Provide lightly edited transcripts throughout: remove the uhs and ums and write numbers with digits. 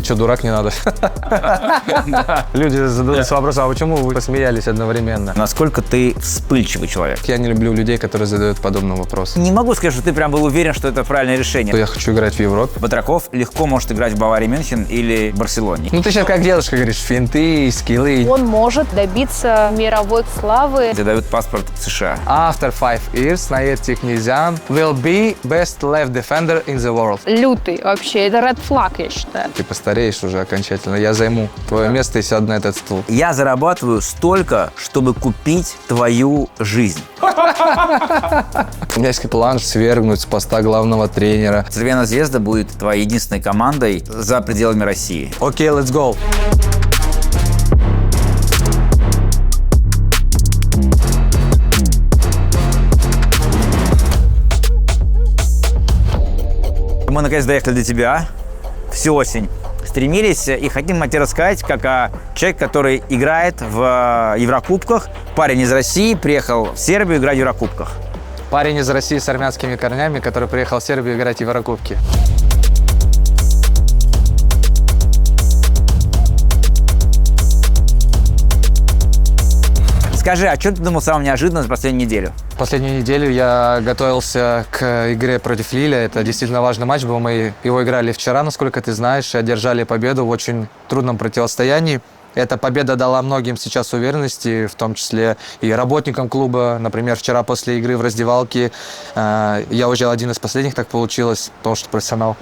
ты что, дурак, не надо? Люди задаются вопросом, а почему вы посмеялись одновременно? Насколько ты вспыльчивый человек? Я не люблю людей, которые задают подобный вопрос. Не могу сказать, что ты прям был уверен, что это правильное решение. Я хочу играть в Европе. Батраков легко может играть в Баварии Мюнхен или Барселоне. Ну ты сейчас как девушка говоришь, финты, скиллы. Он может добиться мировой славы. Тебе дают паспорт США. After 5 years, Nair Tiknezyan will be best left defender in the world. Лютый вообще, это red flag, я считаю. Ты постареешь уже окончательно. Я займу твое место и сяду на этот стул. Я зарабатываю столько, чтобы купить твою жизнь. У меня есть план свергнуть с поста главного тренера. Цервена Звезда будет твоей единственной командой за пределами России. Окей, let's go. Мы наконец доехали до тебя. Всю осень стремились и хотим тебе рассказать, как человек, который играет в Еврокубках, парень из России, приехал в Сербию играть в Еврокубках. Парень из России с армянскими корнями, который приехал в Сербию играть в Еврокубки. Скажи, о чем ты думал самым неожиданным за последнюю неделю? Последнюю неделю я готовился к игре против Лиля. Это действительно важный матч был. Мы его играли вчера, насколько ты знаешь, и одержали победу в очень трудном противостоянии. Эта победа дала многим сейчас уверенности, в том числе и работникам клуба. Например, вчера после игры в раздевалке я уже один из последних, так получилось, потому что профессионал.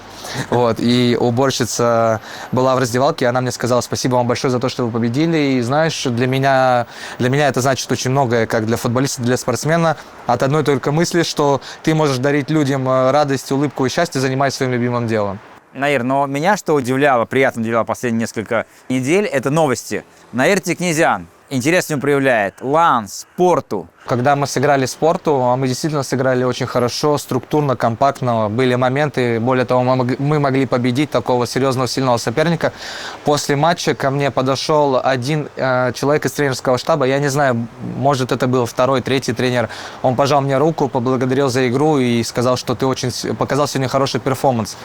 Вот, и уборщица была в раздевалке, и она мне сказала: спасибо вам большое за то, что вы победили. И знаешь, для меня это значит очень многое, как для футболиста, для спортсмена. От одной только мысли, что ты можешь дарить людям радость, улыбку и счастье, занимаясь своим любимым делом. Наир, но меня что удивляло, приятно удивляло последние несколько недель, это новости. Наир Tiknezyan интерес ему проявляет Ланс, Порту. Когда мы сыграли Спорту, мы действительно сыграли очень хорошо, структурно, компактно. Были моменты, более того, мы могли победить такого серьезного, сильного соперника. После матча ко мне подошел один человек из тренерского штаба. Я не знаю, может, это был второй, третий тренер. Он пожал мне руку, поблагодарил за игру и сказал, что ты показал сегодня хороший перформанс.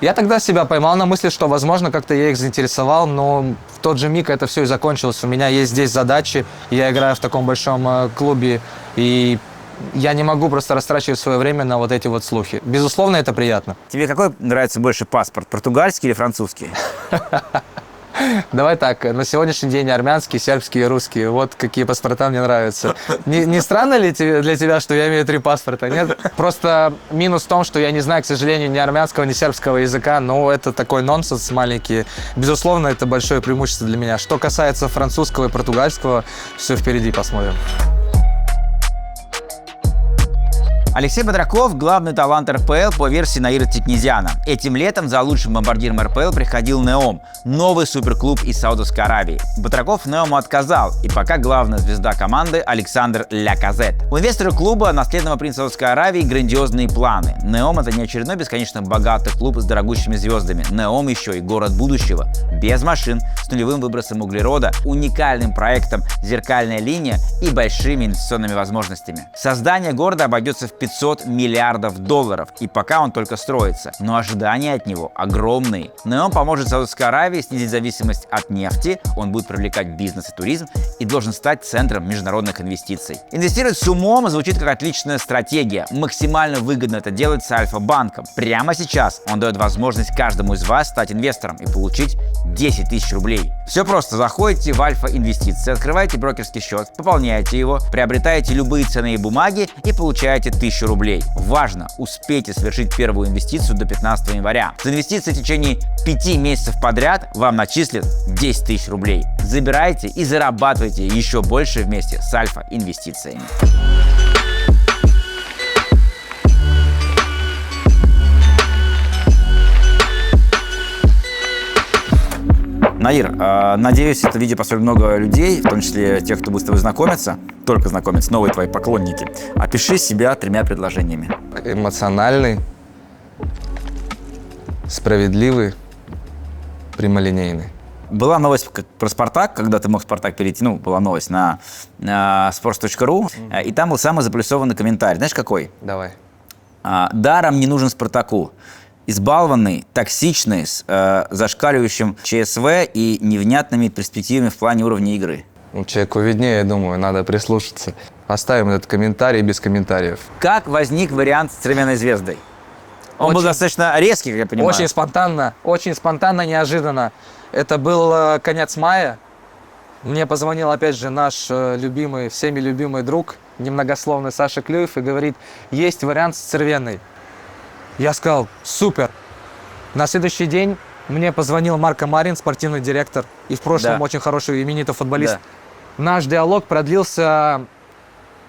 Я тогда себя поймал на мысли, что, возможно, как-то я их заинтересовал, но в тот же миг это все и закончилось. У меня есть здесь задачи, я играю в таком большом клубе, и я не могу просто растрачивать свое время на вот эти вот слухи. Безусловно, это приятно. Тебе какой нравится больше паспорт, португальский или французский? Давай так, на сегодняшний день армянский, сербский и русский. Вот какие паспорта мне нравятся. Не странно ли для тебя, что я имею 3 паспорта? Нет? Просто минус в том, что я не знаю, к сожалению, ни армянского, ни сербского языка, но это такой нонсенс маленький. Безусловно, это большое преимущество для меня. Что касается французского и португальского, все впереди, посмотрим. Алексей Батраков – главный талант РПЛ по версии Наира Tiknezyan. Этим летом за лучшим бомбардиром РПЛ приходил Неом, новый суперклуб из Саудовской Аравии. Батраков Неому отказал, и пока главная звезда команды Александр Ляказет. У инвестора клуба, наследного принца Саудовской Аравии, грандиозные планы. Неом – это не очередной бесконечно богатый клуб с дорогущими звездами. Неом еще и город будущего. Без машин, с нулевым выбросом углерода, уникальным проектом «Зеркальная линия» и большими инвестиционными возможностями. Создание города обойдется в $500 миллиардов, и пока он только строится. Но ожидания от него огромные. Неом поможет Саудовской Аравии снизить зависимость от нефти, он будет привлекать бизнес и туризм и должен стать центром международных инвестиций. Инвестировать с умом звучит как отличная стратегия. Максимально выгодно это делать с Альфа-банком. Прямо сейчас он дает возможность каждому из вас стать инвестором и получить 10 тысяч рублей. Все просто. Заходите в Альфа-инвестиции, открываете брокерский счет, пополняете его, приобретаете любые ценные бумаги и получаете 1000 рублей. Важно, успейте совершить первую инвестицию до 15 января. За инвестиции в течение 5 месяцев подряд вам начислят 10 тысяч рублей. Забирайте и зарабатывайте еще больше вместе с Альфа-инвестициями. Наир, надеюсь, это видео посмотрит много людей, в том числе тех, кто будет с тобой знакомиться, только знакомиться, новые твои поклонники. Опиши себя 3 предложениями. Эмоциональный, справедливый, прямолинейный. Была новость про «Спартак», когда ты мог в «Спартак» перейти, была новость на sports.ru, и там был самый заплюсованный комментарий. Знаешь, какой? Давай. Даром не нужен «Спартаку». избалованный, токсичный, с зашкаливающим ЧСВ и невнятными перспективами в плане уровня игры. Человеку виднее, я думаю, надо прислушаться. Оставим этот комментарий без комментариев. Как возник вариант с «Червяной звездой»? Он был Очень- достаточно резкий, как я понимаю. Очень спонтанно, неожиданно. Это был конец мая. Мне позвонил, опять же, наш любимый, всеми любимый друг, немногословный Саша Клюев, и говорит, есть вариант с Цервенной. Я сказал, супер. На следующий день мне позвонил Марко Марин, спортивный директор, и в прошлом Да. очень хороший именитый футболист. Да. Наш диалог продлился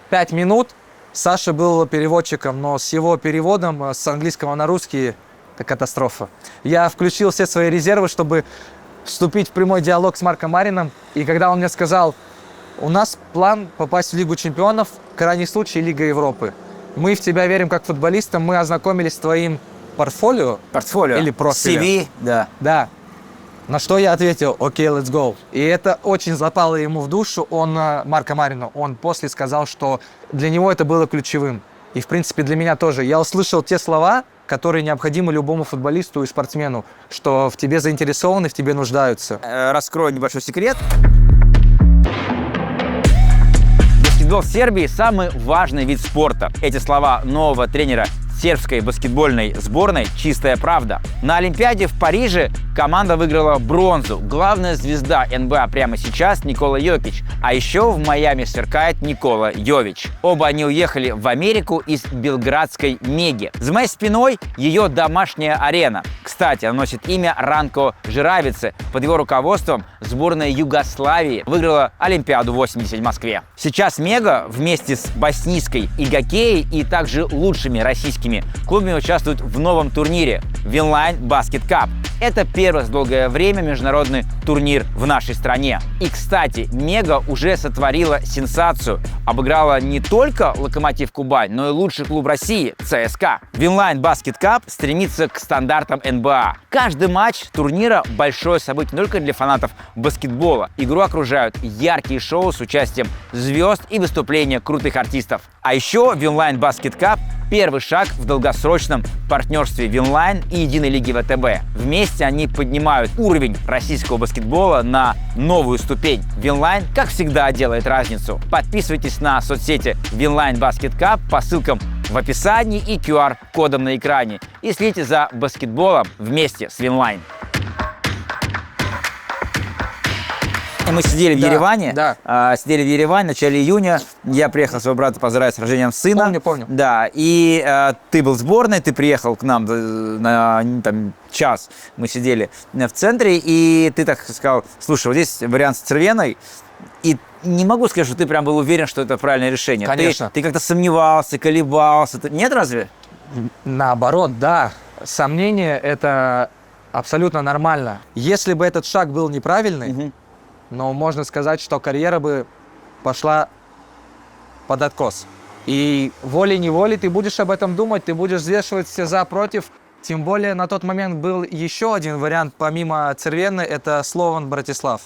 5 минут. Саша был переводчиком, но с его переводом с английского на русский это катастрофа. Я включил все свои резервы, чтобы вступить в прямой диалог с Марко Марином. И когда он мне сказал, у нас план попасть в Лигу чемпионов, крайний случай Лига Европы. Мы в тебя верим как футболиста, мы ознакомились с твоим портфолио. Портфолио. Или профилем. CV, да. Да. На что я ответил, окей, let's go. И это очень запало ему в душу. Он, Марко Марину, он после сказал, что для него это было ключевым. И, в принципе, для меня тоже. Я услышал те слова, которые необходимы любому футболисту и спортсмену, что в тебе заинтересованы, в тебе нуждаются. Раскрою небольшой секрет. Баскетбол в Сербии – самый важный вид спорта. Эти слова нового тренера сербской баскетбольной сборной – чистая правда. На Олимпиаде в Париже команда выиграла бронзу. Главная звезда НБА прямо сейчас – Никола Йокич. А еще в Майами сверкает Никола Йович. Оба они уехали в Америку из белградской Меги. За моей спиной ее домашняя арена. Кстати, она носит имя Ранко Жиравицы. Под его руководством сборная Югославии выиграла Олимпиаду 80 в Москве. Сейчас Мега вместе с боснийской Игокеей и также лучшими российскими клубами участвуют в новом турнире Винлайн Баскет Кап. Это первый за долгое время международный турнир в нашей стране. И, кстати, Мега уже сотворила сенсацию. Обыграла не только Локомотив Кубань, но и лучший клуб России ЦСКА. Винлайн Баскет Кап стремится к стандартам НБА. Каждый матч турнира – большое событие не только для фанатов баскетбола. Игру окружают яркие шоу с участием звезд и выступления крутых артистов. А еще Винлайн Баскет Кап – первый шаг в долгосрочном партнерстве Винлайн и Единой лиги ВТБ. Вместе они поднимают уровень российского баскетбола на новую ступень. Винлайн, как всегда, делает разницу. Подписывайтесь на соцсети Винлайн Баскет Кап по ссылкам в описании и QR-кодом на экране. И следите за баскетболом вместе с Винлайн. И мы сидели в Да, Ереване. да. Сидели в Ереване в начале июня. Я приехал своего брата поздравить с рождением сына. Помню. Да, и ты был в сборной, ты приехал к нам на там, час. Мы сидели в центре, и ты так сказал, слушай, вот здесь вариант с Цервеной. И не могу сказать, что ты прям был уверен, что это правильное решение. Конечно. Ты как-то сомневался, колебался. Нет, разве? Наоборот, да. Сомнение – это абсолютно нормально. Если бы этот шаг был неправильный, но можно сказать, что карьера бы пошла под откос. И волей-неволей ты будешь об этом думать, ты будешь взвешивать все за, против. Тем более на тот момент был еще один вариант, помимо Цервенной, это Слован Братислав.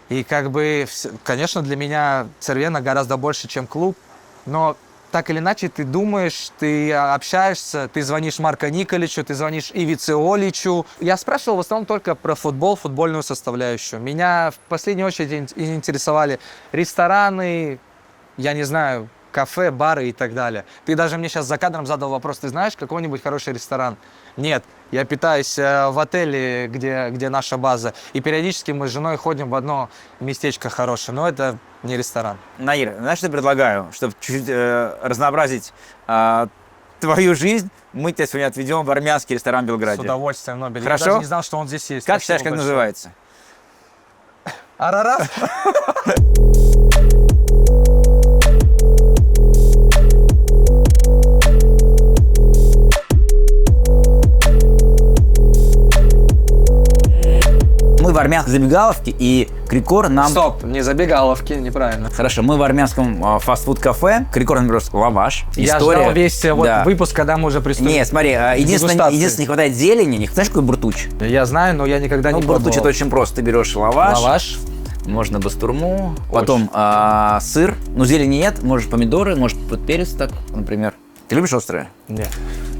И как бы, конечно, для меня Цервена гораздо больше, чем клуб, но так или иначе ты думаешь, ты общаешься, ты звонишь Марко Николичу, ты звонишь Ивице Оличу. Я спрашивал в основном только про футбол, футбольную составляющую. Меня в последнюю очередь интересовали рестораны, я не знаю, кафе, бары и так далее. Ты даже мне сейчас за кадром задал вопрос, ты знаешь какой-нибудь хороший ресторан? Нет, я питаюсь в отеле, где наша база, и периодически мы с женой ходим в одно местечко хорошее, но это не ресторан. Наир, знаешь, что я предлагаю? Чтобы чуть-чуть разнообразить твою жизнь, мы тебя сегодня отведем в армянский ресторан в Белграде. С удовольствием, Нобель. Хорошо? Я даже не знал, что он здесь есть. Как Спасибо считаешь, как большое. называется? Арарат? Мы в армянской забегаловке, и Крикор нам... Стоп, не забегаловки, неправильно. Хорошо, мы в армянском фастфуд-кафе. Крикор нам берет лаваш. Я История. ждал весь Да. выпуск, когда мы уже приступили. Не, смотри, единственное, Дегустации. не хватает зелени. Знаешь, какой буртуч? Я знаю, но я никогда Ну, не буртуч это пробовал. очень просто. Ты берешь лаваш, Лаваш. можно бастурму, потом сыр. Ну, зелени нет, можешь помидоры, может перец так, например. Ты любишь острое? Нет.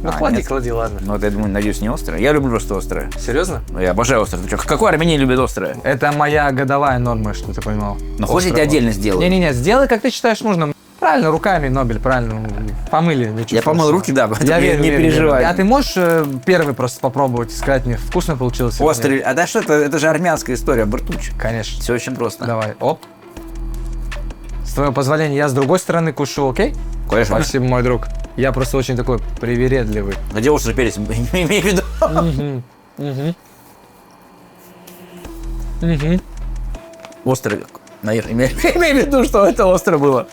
Ну, нет? клади, ладно. Ну, вот я думаю, надеюсь, не острое. Я люблю просто острое. Серьезно? Ну, я обожаю острое. Ты что, какой армянин любит острое? Это моя годовая норма, что ты понимал. Ну, хочешь, я тебе отдельно сделаю? Не-не-не, сделай, как ты считаешь нужным. Правильно, руками, Нобель, правильно. Помыли. Ничего Я помыл страшного. руки, да, Я верю, не верю, переживай. верю. А ты можешь первый просто попробовать и сказать мне, вкусно получилось? или Острый. нет? А да что это? Это же армянская история, бартуч. Конечно. Все очень просто. Давай, оп. С твоего позволения, я с другой стороны кушу, окей? Конечно. Спасибо, мой друг. Я просто очень такой привередливый. Где острый перец? Имей в виду. Острый. Наир, имей в виду, что это остро было.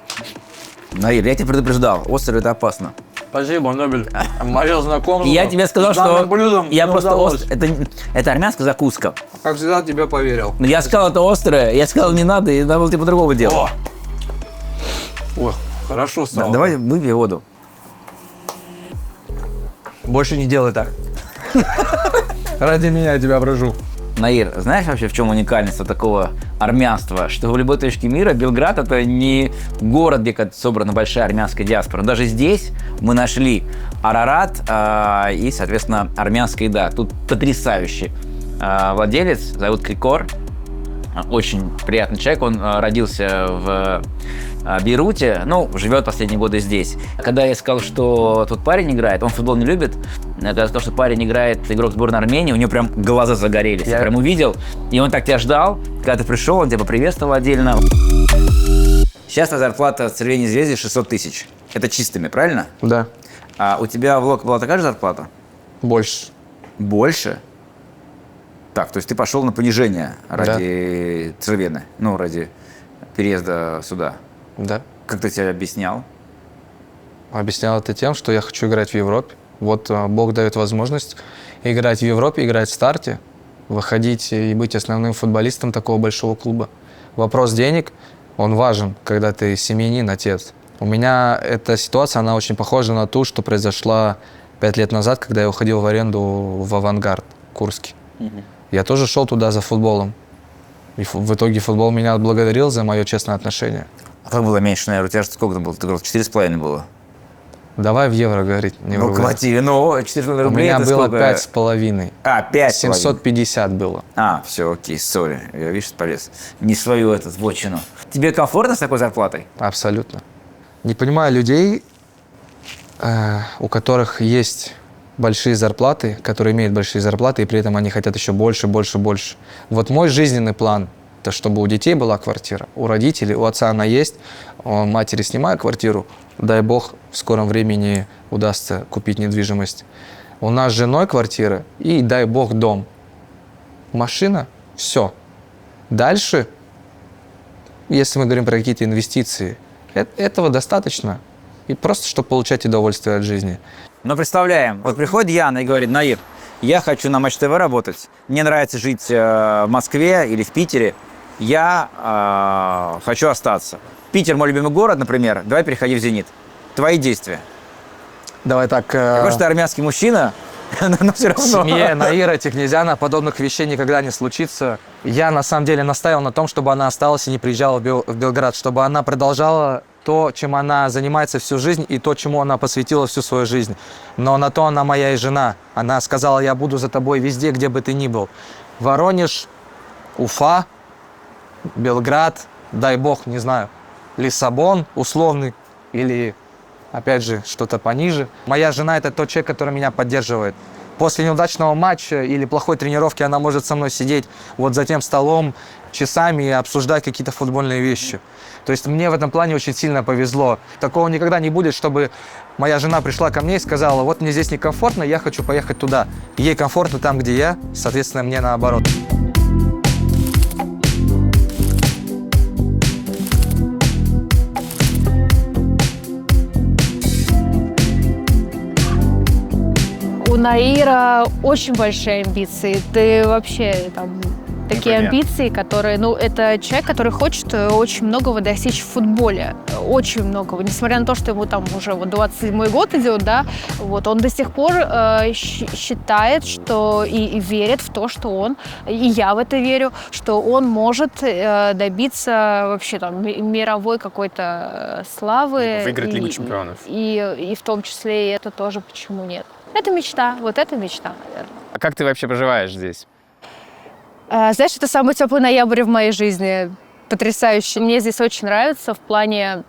Наир, я тебя предупреждал. Острый это опасно. Спасибо, Нобель. Мое знакомство. И я тебе сказал, с данным что блюдом я не просто удалось. это армянская закуска. Как всегда, тебе поверил. Но я сказал, это острое. Я сказал, не надо, и надо было тебе по-другому делать. Ой, хорошо Да, стало. давай выпей воду. Больше не делай так. Ради меня я тебя прошу. Наир, знаешь вообще, в чем уникальность вот такого армянства? Что в любой точке мира Белград — это не город, где собрана большая армянская диаспора. Даже здесь мы нашли Арарат и, соответственно, армянская еда. Тут потрясающий владелец, зовут Крикор. Очень приятный человек. Он родился в Бейруте, ну, живет последние годы здесь. Когда я сказал, что тут парень играет, он футбол не любит, когда я сказал, что парень играет, игрок сборной Армении, у него прям глаза загорелись. Я прям увидел, и он так тебя ждал. Когда ты пришел, он тебя поприветствовал отдельно. Сейчас твоя зарплата в Цервени Звезде 600 тысяч. Это чистыми, правильно? Да, А у тебя в Локо была такая же зарплата? больше. Больше? Так, то есть ты пошел на понижение ради Цервены, ну, ради переезда сюда. Да. Как ты тебе объяснял? Объяснял это тем, что я хочу играть в Европе. Вот Бог дает возможность играть в Европе, играть в старте, выходить и быть основным футболистом такого большого клуба. Вопрос денег, он важен, когда ты семьянин, отец. У меня эта ситуация, она очень похожа на ту, что произошла 5 лет назад, когда я уходил в аренду в «Авангард» Курский. Я тоже шел туда за футболом. И в итоге футбол меня отблагодарил за мое честное отношение. А как было меньше, наверное? У тебя же сколько там было? Ты говорил, 4,5 было? Давай в евро говорить, не в Ну, рублях. хватит, ну, 4,5 У рублей меня это было сколько? 5,5. А, 5. 750 было. А, все, окей, сори. Я, видишь, полез. Не свою эту вотчину. Тебе комфортно с такой зарплатой? Абсолютно. Не понимаю людей, у которых есть большие зарплаты, которые имеют большие зарплаты, и при этом они хотят еще больше, больше, больше. Вот мой жизненный план – это чтобы у детей была квартира, у родителей, у отца она есть, у матери снимаю квартиру, дай бог, в скором времени удастся купить недвижимость. У нас с женой квартира и, дай бог, дом. Машина – все. Дальше, если мы говорим про какие-то инвестиции, этого достаточно. И просто, чтобы получать удовольствие от жизни. Ну, представляем, вот приходит Яна и говорит: Наир, я хочу на Матч ТВ работать, мне нравится жить в Москве или в Питере, я хочу остаться. Питер мой любимый город, например, давай переходи в «Зенит». Твои действия. Давай так. Потому что ты армянский мужчина, но все В равно. семье Наира Тикнезяна подобных вещей никогда не случится. Я на самом деле настаивал на том, чтобы она осталась и не приезжала в Белград, чтобы она продолжала то, чем она занимается всю жизнь, и то, чему она посвятила всю свою жизнь. Но на то она моя и жена. Она сказала: я буду за тобой везде, где бы ты ни был. Воронеж, Уфа, Белград, дай бог, не знаю, Лиссабон условный или, опять же, что-то пониже. Моя жена – это тот человек, который меня поддерживает. После неудачного матча или плохой тренировки она может со мной сидеть вот за тем столом часами и обсуждать какие-то футбольные вещи. То есть мне в этом плане очень сильно повезло. Такого никогда не будет, чтобы моя жена пришла ко мне и сказала: вот мне здесь некомфортно, я хочу поехать туда. Ей комфортно там, где я, соответственно, мне наоборот. У Наира очень большие амбиции. Ты вообще там такие Например? амбиции, которые, ну, это человек, который хочет очень многого достичь в футболе. Очень многого. Несмотря на то, что ему там уже вот 27-й год идет, да, вот он до сих пор считает, что и верит в то, что он, и я в это верю, что он может добиться вообще там мировой какой-то славы. Выиграть и- Лигу чемпионов. И в том числе и это тоже почему нет. Это мечта, вот это мечта, наверное. А как ты вообще проживаешь здесь? Знаешь, это самый теплый ноябрь в моей жизни. Потрясающе. Мне здесь очень нравится в плане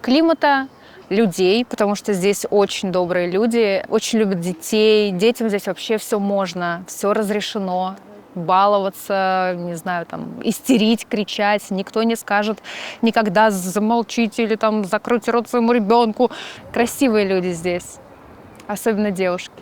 климата, людей, потому что здесь очень добрые люди, очень любят детей. Детям здесь вообще все можно, все разрешено. Баловаться, не знаю, там, истерить, кричать. Никто не скажет никогда замолчите или там закройте рот своему ребенку. Красивые люди здесь, особенно девушки.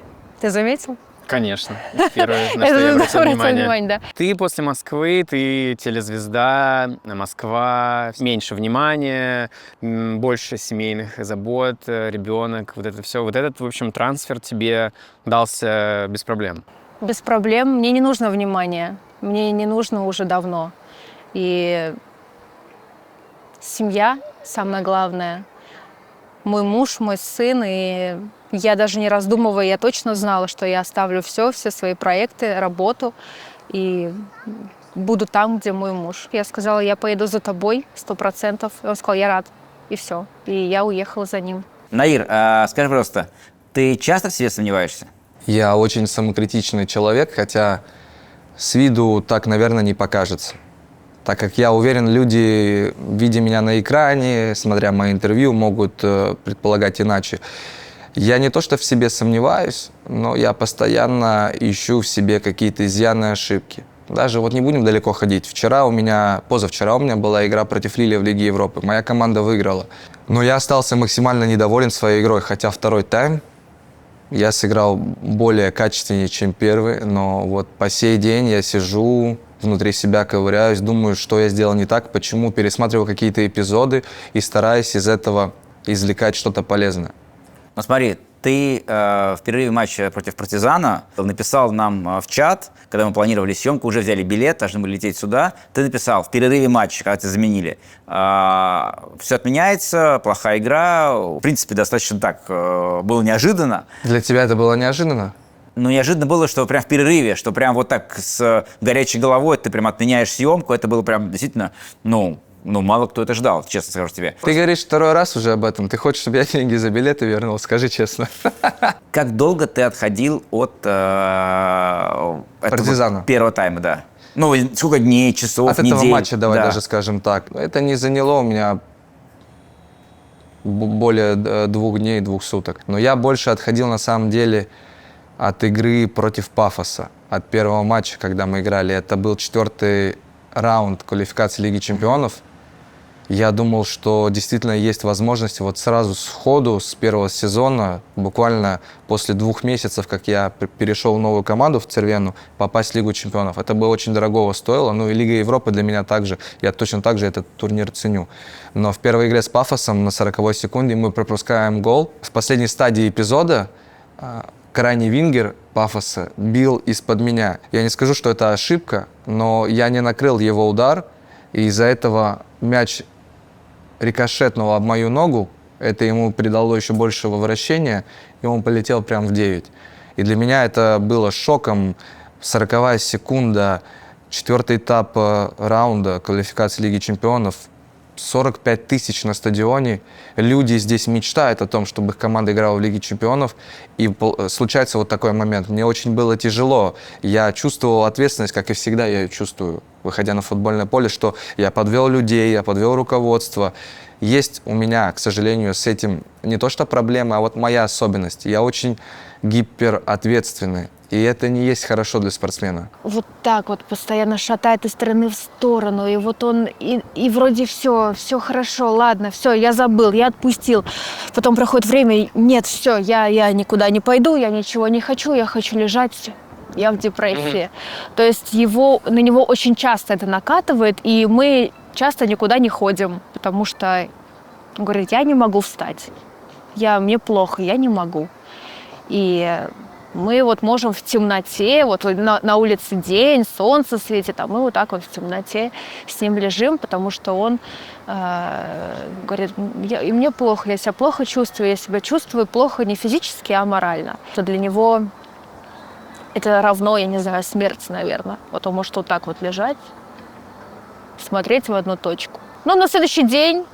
Ты заметил? Конечно. Первое, на что я обратил внимание. Да. Ты после Москвы, ты телезвезда, Москва, меньше внимания, больше семейных забот, ребенок, вот это все. Вот этот, в общем, трансфер тебе дался без проблем. Без проблем. Мне не нужно внимания. Мне не нужно уже давно. И семья самое главное. Мой муж, мой сын. И я даже не раздумывая, я точно знала, что я оставлю все свои проекты, работу. И буду там, где мой муж. Я сказала, я поеду за тобой 100%. И он сказал, я рад. И все. И я уехала за ним. Наир, скажи, пожалуйста, ты часто в себе сомневаешься? Я очень самокритичный человек, хотя с виду так, наверное, не покажется. Так как я уверен, люди, видя меня на экране, смотря мои интервью, могут предполагать иначе. Я не то что в себе сомневаюсь, но я постоянно ищу в себе какие-то изъяны и ошибки. Даже вот не будем далеко ходить. Позавчера у меня была игра против Лили в Лиге Европы. Моя команда выиграла. Но я остался максимально недоволен своей игрой, хотя второй тайм я сыграл более качественнее, чем первый. Но вот по сей день я сижу, внутри себя ковыряюсь, думаю, что я сделал не так, почему, пересматриваю какие-то эпизоды и стараюсь из этого извлекать что-то полезное. Ну смотри, ты в перерыве матча против «Партизана» написал нам в чат, когда мы планировали съемку, уже взяли билет, должны были лететь сюда. Ты написал в перерыве матча, когда тебя заменили, все отменяется, плохая игра. В принципе, достаточно так было неожиданно. Для тебя это было неожиданно? Но неожиданно было, что прям в перерыве, что прям вот так с горячей головой ты прям отменяешь съемку. Это было прям действительно, ну, мало кто это ждал, честно скажу тебе. Ты говоришь второй раз уже об этом. Ты хочешь, чтобы я деньги за билеты вернул? Скажи честно. Как долго ты отходил от «Партизана»? Первого тайма, да? Ну, сколько дней, часов, От недель? этого матча, давай Да. даже скажем так. Это не заняло у меня более 2 дней, 2 суток. Но я больше отходил на самом деле от игры против Пафоса. От первого матча, когда мы играли. Это был 4-й раунд квалификации Лиги Чемпионов. Я думал, что действительно есть возможность вот сразу сходу, с первого сезона, буквально после 2 месяцев, как я перешел в новую команду, в Цервену, попасть в Лигу Чемпионов. Это бы очень дорогого стоило. Ну и Лига Европы для меня также. Я точно так же этот турнир ценю. Но в первой игре с Пафосом на 40-й секунде мы пропускаем гол. В последней стадии эпизода крайний вингер Пафоса бил из-под меня. Я не скажу, что это ошибка, но я не накрыл его удар, и из-за этого мяч рикошетнул об мою ногу, это ему придало еще большего вращения, и он полетел прямо в 9. И для меня это было шоком. 40-я секунда, 4-й этап раунда квалификации Лиги Чемпионов, 45 тысяч на стадионе. Люди здесь мечтают о том, чтобы их команда играла в Лиге Чемпионов. И случается вот такой момент. Мне очень было тяжело. Я чувствовал ответственность, как и всегда я ее чувствую, выходя на футбольное поле, что я подвел людей, я подвел руководство. Есть у меня, к сожалению, с этим не то что проблема, а вот моя особенность. Я очень гиперответственный. И это не есть хорошо для спортсмена. Вот так вот постоянно шатает из стороны в сторону. И вот он, и вроде все хорошо, ладно, все, я забыл, я отпустил. Потом проходит время, нет, все, я никуда не пойду, я ничего не хочу, я хочу лежать, я в депрессии. То есть на него очень часто это накатывает, и мы часто никуда не ходим, потому что он говорит, я не могу встать, мне плохо, я не могу. И мы вот можем в темноте, вот на улице день, солнце светит, а мы вот так вот в темноте с ним лежим, потому что он говорит, и мне плохо, я себя плохо чувствую, я себя чувствую плохо не физически, а морально. Что для него это равно, я не знаю, смерти, наверное. Вот он может вот так вот лежать, смотреть в одну точку. Но на следующий день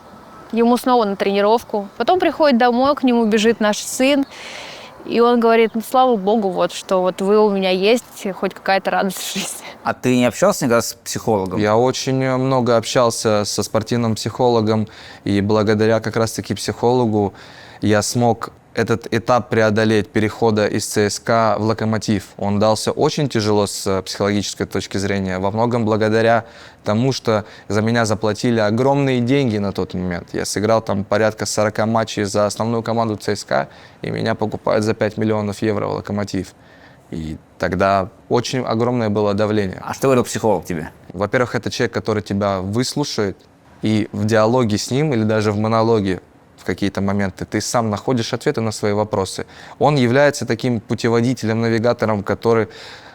ему снова на тренировку. Потом приходит домой, к нему бежит наш сын. И он говорит, ну, слава богу, вот, что вот вы у меня есть, хоть какая-то радость в жизни. А ты не общался никогда с психологом? Я очень много общался со спортивным психологом, и благодаря как раз-таки психологу я смог этот этап преодолеть перехода из ЦСКА в «Локомотив». Он дался очень тяжело с психологической точки зрения, во многом благодаря тому, что за меня заплатили огромные деньги на тот момент. Я сыграл там порядка 40 матчей за основную команду ЦСКА, и меня покупают за 5 миллионов евро в «Локомотив». И тогда очень огромное было давление. А что говорил психолог тебе? Во-первых, это человек, который тебя выслушает, и в диалоге с ним или даже в монологе в какие-то моменты ты сам находишь ответы на свои вопросы. Он является таким путеводителем, навигатором, который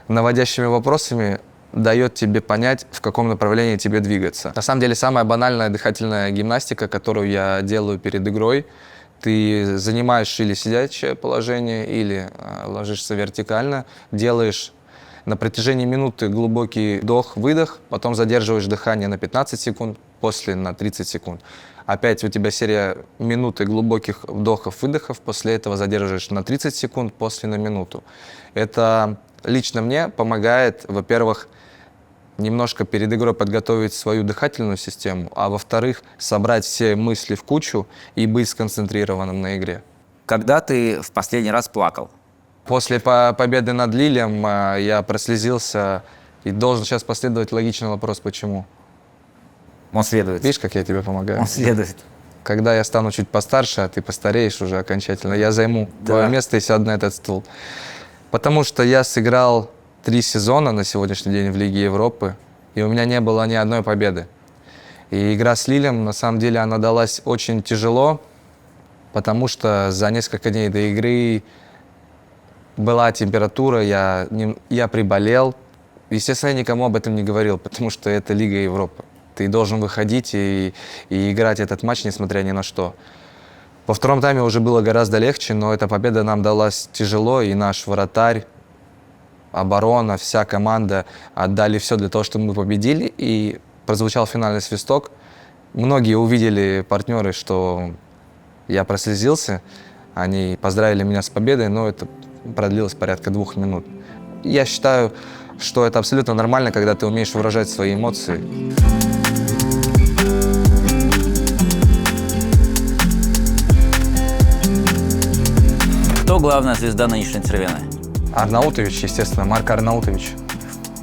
наводящими вопросами дает тебе понять, в каком направлении тебе двигаться. На самом деле, самая банальная дыхательная гимнастика, которую я делаю перед игрой, ты занимаешь или сидячее положение, или ложишься вертикально, делаешь на протяжении минуты глубокий вдох-выдох, потом задерживаешь дыхание на 15 секунд, после на 30 секунд. Опять у тебя серия минуты глубоких вдохов-выдохов, после этого задерживаешь на 30 секунд, после на минуту. Это лично мне помогает, во-первых, немножко перед игрой подготовить свою дыхательную систему, а во-вторых, собрать все мысли в кучу и быть сконцентрированным на игре. Когда ты в последний раз плакал? После победы над Лилем я прослезился, и должен сейчас последовать логичный вопрос, почему. Он следует. Видишь, как я тебе помогаю? Он следует. Когда я стану чуть постарше, а ты постареешь уже окончательно, я займу твое место и сяду на этот стул. Потому что я сыграл 3 сезона на сегодняшний день в Лиге Европы, и у меня не было ни одной победы. И игра с Лилем, на самом деле, она далась очень тяжело, потому что за несколько дней до игры была температура, я приболел. Естественно, я никому об этом не говорил, потому что это Лига Европы. Ты должен выходить и играть этот матч, несмотря ни на что. Во втором тайме уже было гораздо легче, но эта победа нам далась тяжело, и наш вратарь, оборона, вся команда отдали все для того, чтобы мы победили, и прозвучал финальный свисток. Многие увидели, партнеры, что я прослезился, они поздравили меня с победой, но это продлилось порядка 2 минут. Я считаю, что это абсолютно нормально, когда ты умеешь выражать свои эмоции. Кто главная звезда нынешней Цервены? Арнаутович, естественно, Марк Арнаутович.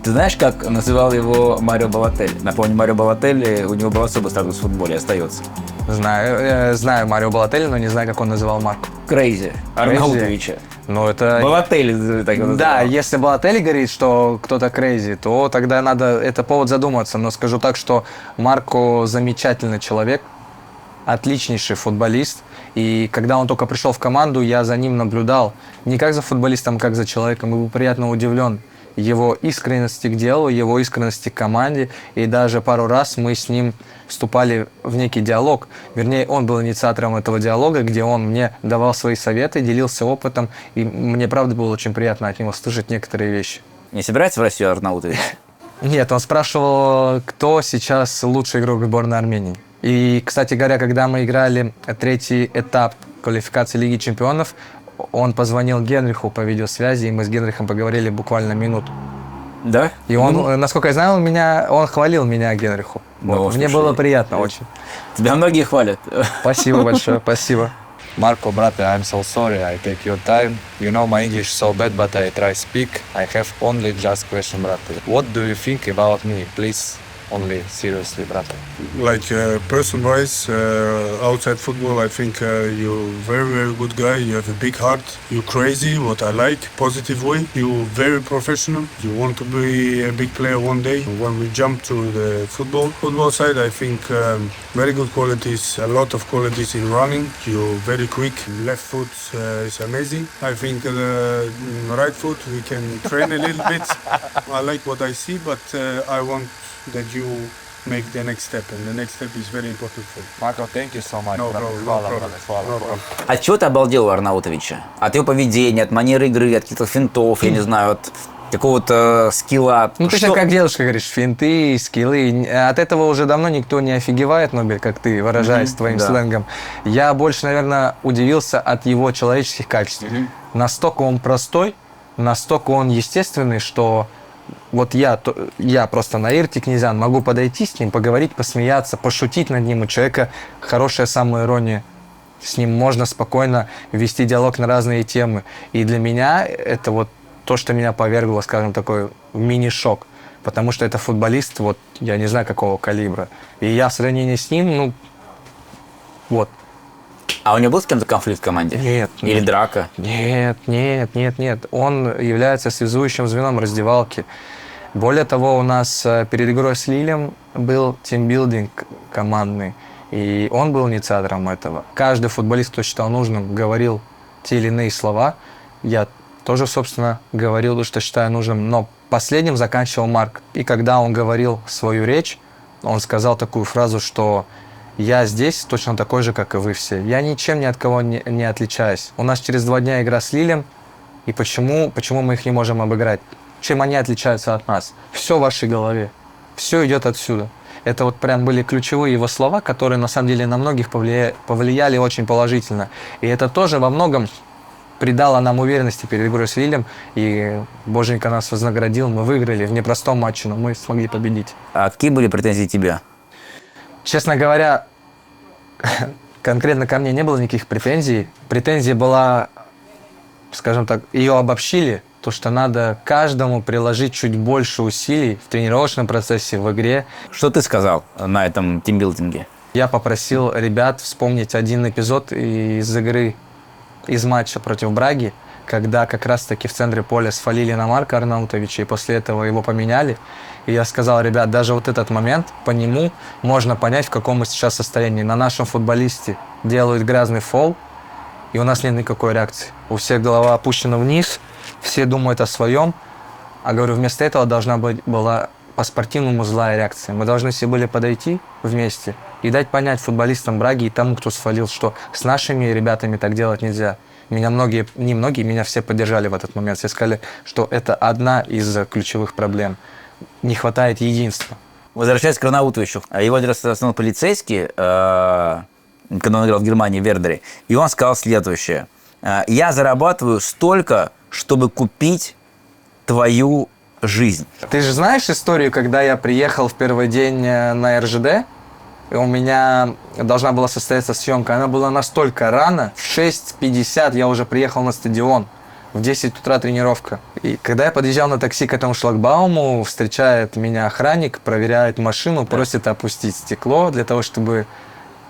Ты знаешь, как называл его Марио Балотелли? Напомню, Марио Балотелли, у него был особый статус в футболе, остается. Знаю Марио Балотелли, но не знаю, как он называл Марка. Крейзи. Арнаутовича. Ну, это... Балотелли так его называл. Да, если Балотелли говорит, что кто-то crazy, то тогда это повод задуматься. Но скажу так, что Марко замечательный человек, отличнейший футболист. И когда он только пришел в команду, я за ним наблюдал. Не как за футболистом, как за человеком. И был приятно удивлен его искренности к делу, его искренности к команде. И даже пару раз мы с ним вступали в некий диалог. Вернее, он был инициатором этого диалога, где он мне давал свои советы, делился опытом. И мне, правда, было очень приятно от него слышать некоторые вещи. Не собирается в Россию Арнаутович? Нет, он спрашивал, кто сейчас лучший игрок сборной Армении. И, кстати говоря, когда мы играли 3-й этап квалификации Лиги Чемпионов, он позвонил Генриху по видеосвязи, и мы с Генрихом поговорили буквально минуту. Да? И он, насколько я знаю, он хвалил меня Генриху. Ну, вот. Мне было приятно очень. Тебя многие хвалят. Спасибо большое, спасибо. Marco, brother, I'm so sorry I take your time. You know my English so bad, but I try speak. I have only just question, brother. What do you think about me? Please, only seriously, brother. Like person-wise, outside football, I think you're very, very good guy. You have a big heart. You're crazy, what I like, positive way. You're very professional. You want to be a big player one day. When we jump to the football side, I think very good qualities, a lot of qualities in running. You're very quick. Left foot is amazing. I think the right foot, we can train a little bit. I like what I see, but I want that you make the next step, and the next step is very important for you. Marco, thank you so much. No problem. От чего ты обалдел у Арнаутовича? От его поведения, от манеры игры, от каких-то финтов, я не знаю, от какого-то скилла. Ну, ты сейчас как девушка говоришь, финты, скиллы. От этого уже давно никто не офигевает, Нобель, как ты выражаешь твоим да. сленгом. Я больше, наверное, удивился от его человеческих качеств. Настолько он простой, настолько он естественный, что вот я просто Наир Тикнезян могу подойти с ним, поговорить, посмеяться, пошутить над ним. У человека хорошая самоирония. С ним можно спокойно вести диалог на разные темы. И для меня это вот то, что меня повергло, скажем, такой мини-шок. Потому что это футболист, вот, я не знаю, какого калибра. И я в сравнении с ним, ну, вот. А у него был с кем-то конфликт в команде? Нет. Или нет. драка? Нет. Он является связующим звеном раздевалки. Более того, у нас перед игрой с Лилем был тимбилдинг командный. И он был инициатором этого. Каждый футболист, кто считал нужным, говорил те или иные слова. Я тоже, собственно, говорил то, что считаю нужным. Но последним заканчивал Марк. И когда он говорил свою речь, он сказал такую фразу, что «я здесь точно такой же, как и вы все. Я ничем ни от кого не отличаюсь. У нас через 2 дня игра с Лилем. И почему мы их не можем обыграть? Чем они отличаются от нас? Все в вашей голове. Все идет отсюда». Это вот прям были ключевые его слова, которые на самом деле на многих повлияли очень положительно. И это тоже во многом придало нам уверенности перед игрой с Лилем. И Боженька нас вознаградил, мы выиграли в непростом матче, но мы смогли победить. А какие были претензии тебя? Честно говоря, конкретно ко мне не было никаких претензий. Претензия была, скажем так, ее обобщили. То, что надо каждому приложить чуть больше усилий в тренировочном процессе, в игре. Что ты сказал на этом тимбилдинге? Я попросил ребят вспомнить один эпизод из игры, из матча против Браги, когда как раз-таки в центре поля свалили на Марка Арнаутовича, и после этого его поменяли. И я сказал, ребят, даже вот этот момент, по нему можно понять, в каком мы сейчас состоянии. На нашем футболисте делают грязный фол, и у нас нет никакой реакции. У всех голова опущена вниз, все думают о своем, а говорю, вместо этого была по-спортивному злая реакция. Мы должны все были подойти вместе и дать понять футболистам Браги и тому, кто свалил, что с нашими ребятами так делать нельзя. Меня все поддержали в этот момент. Все сказали, что это одна из ключевых проблем. Не хватает единства. Возвращаясь к Арнаутовичу, его один раз остановил полицейский, когда он играл в Германии в Вердере, и он сказал следующее. «Я зарабатываю столько, чтобы купить твою жизнь». Ты же знаешь историю, когда я приехал в первый день на РЖД, и у меня должна была состояться съемка. Она была настолько рано, в 6:50 я уже приехал на стадион, в 10 утра тренировка. И когда я подъезжал на такси к этому шлагбауму, встречает меня охранник, проверяет машину, просит опустить стекло для того, чтобы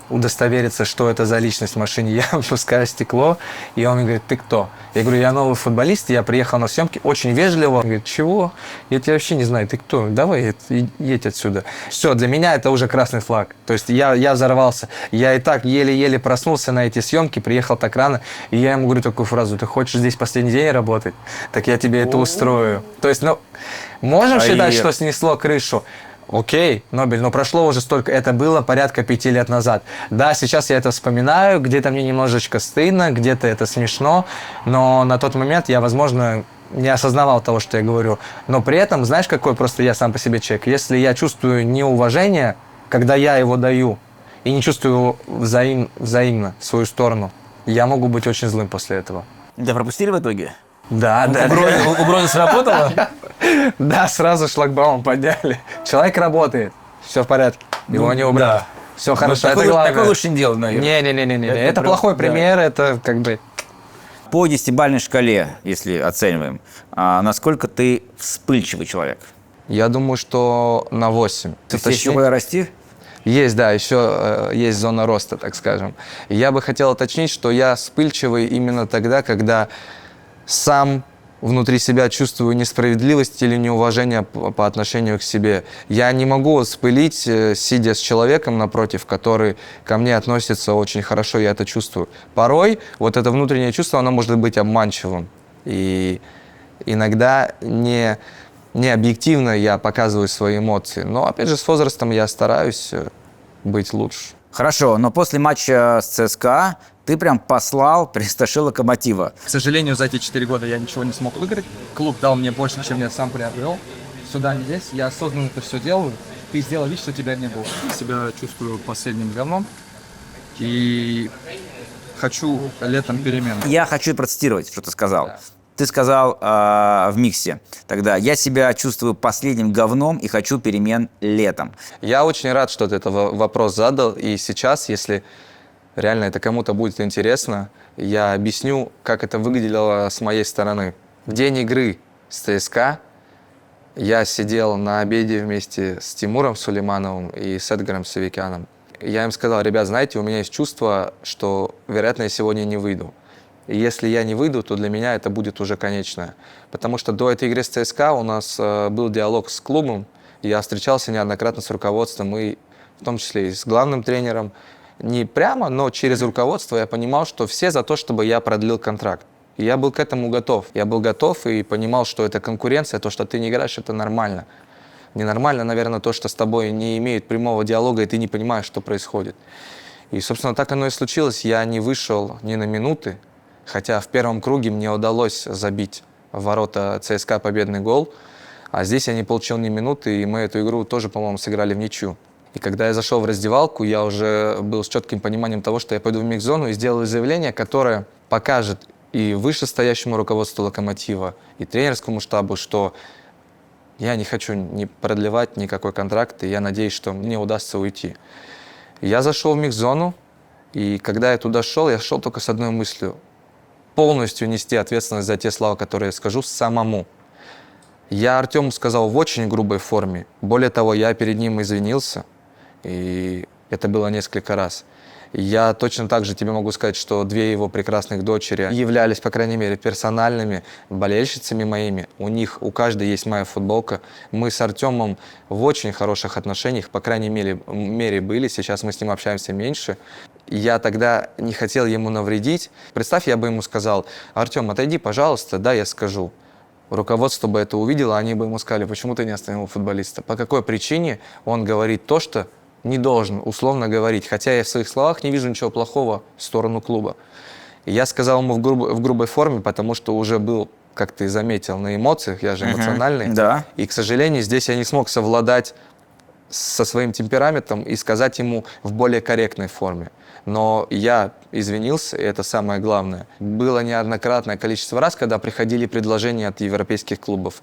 удостовериться, что это за личность в машине. Я опускаю стекло, и он мне говорит, ты кто? Я говорю, я новый футболист, я приехал на съемки, очень вежливо. Он говорит, чего? Я тебя вообще не знаю, ты кто? Давай, едь отсюда. Все, для меня это уже красный флаг. То есть я взорвался. Я и так еле-еле проснулся на эти съемки, приехал так рано, и я ему говорю такую фразу, ты хочешь здесь последний день работать? Так я тебе это устрою. То есть, можем считать, что снесло крышу? Окей, Нобель, но прошло уже столько, это было порядка 5 лет назад. Да, сейчас я это вспоминаю, где-то мне немножечко стыдно, где-то это смешно, но на тот момент я, возможно, не осознавал того, что я говорю. Но при этом, знаешь, какой просто я сам по себе человек? Если я чувствую неуважение, когда я его даю, и не чувствую взаимно в свою сторону, я могу быть очень злым после этого. Тебя пропустили в итоге? Да. Угроза сработала? Да, сразу шлагбаум подняли. Человек работает, все в порядке, его не убрали. Да. Все хорошо, это такое главное. лучше не делать, наверное. Не. Это плохой пример, это как бы... По 10-бальной шкале, если оцениваем, насколько ты вспыльчивый человек? Я думаю, что на 8. Ты еще куда расти? Есть, да, еще есть зона роста, так скажем. И я бы хотел уточнить, что я вспыльчивый именно тогда, когда сам внутри себя чувствую несправедливость или неуважение по отношению к себе. Я не могу вспылить, сидя с человеком напротив, который ко мне относится очень хорошо, я это чувствую. Порой вот это внутреннее чувство, оно может быть обманчивым. И иногда не объективно я показываю свои эмоции. Но, опять же, с возрастом я стараюсь быть лучше. Хорошо, но после матча с ЦСКА ты прям послал, присташил Локомотива. К сожалению, за эти 4 года я ничего не смог выиграть. Клуб дал мне больше, чем я сам приобрел. Сюда не здесь. Я осознанно это все делаю. Ты сделал вид, что тебя не было. Себя чувствую последним говном. И хочу летом перемен. Я хочу процитировать, что ты сказал. Да. Ты сказал в миксе тогда: «Я себя чувствую последним говном и хочу перемен летом». Я очень рад, что ты этот вопрос задал. И сейчас, если реально это кому-то будет интересно, я объясню, как это выглядело с моей стороны. В день игры с ЦСКА я сидел на обеде вместе с Тимуром Сулеймановым и с Эдгаром Савикяном. Я им сказал: ребят, знаете, у меня есть чувство, что, вероятно, я сегодня не выйду. И если я не выйду, то для меня это будет уже конечное. Потому что до этой игры с ЦСКА у нас был диалог с клубом. Я встречался неоднократно с руководством, и в том числе и с главным тренером. Не прямо, но через руководство я понимал, что все за то, чтобы я продлил контракт. И я был к этому готов. Я был готов и понимал, что это конкуренция, то, что ты не играешь, это нормально. Ненормально, наверное, то, что с тобой не имеет прямого диалога, и ты не понимаешь, что происходит. И, собственно, так оно и случилось. Я не вышел ни на минуты, хотя в первом круге мне удалось забить в ворота ЦСКА победный гол, а здесь я не получил ни минуты, и мы эту игру тоже, по-моему, сыграли в ничью. И когда я зашел в раздевалку, я уже был с четким пониманием того, что я пойду в микс-зону и сделаю заявление, которое покажет и вышестоящему руководству Локомотива, и тренерскому штабу, что я не хочу ни продлевать никакой контракт, и я надеюсь, что мне удастся уйти. Я зашел в микс-зону, и когда я туда шел, я шел только с одной мыслью: полностью нести ответственность за те слова, которые я скажу, самому. Я Артему сказал в очень грубой форме. Более того, я перед ним извинился, и это было несколько раз. Я точно так же тебе могу сказать, что 2 его прекрасных дочери являлись, по крайней мере, персональными болельщицами моими. У каждой есть моя футболка. Мы с Артемом в очень хороших отношениях, по крайней мере, были. Сейчас мы с ним общаемся меньше. Я тогда не хотел ему навредить. Представь, я бы ему сказал: Артем, отойди, пожалуйста, да, я скажу. Руководство бы это увидело, они бы ему сказали: почему ты не остановил футболиста? По какой причине он говорит то, что не должен условно говорить, хотя я в своих словах не вижу ничего плохого в сторону клуба. И я сказал ему в грубой форме, потому что уже был, как ты заметил, на эмоциях, я же эмоциональный. Да. И, к сожалению, здесь я не смог совладать со своим темпераментом и сказать ему в более корректной форме. Но я извинился, и это самое главное. Было неоднократное количество раз, когда приходили предложения от европейских клубов,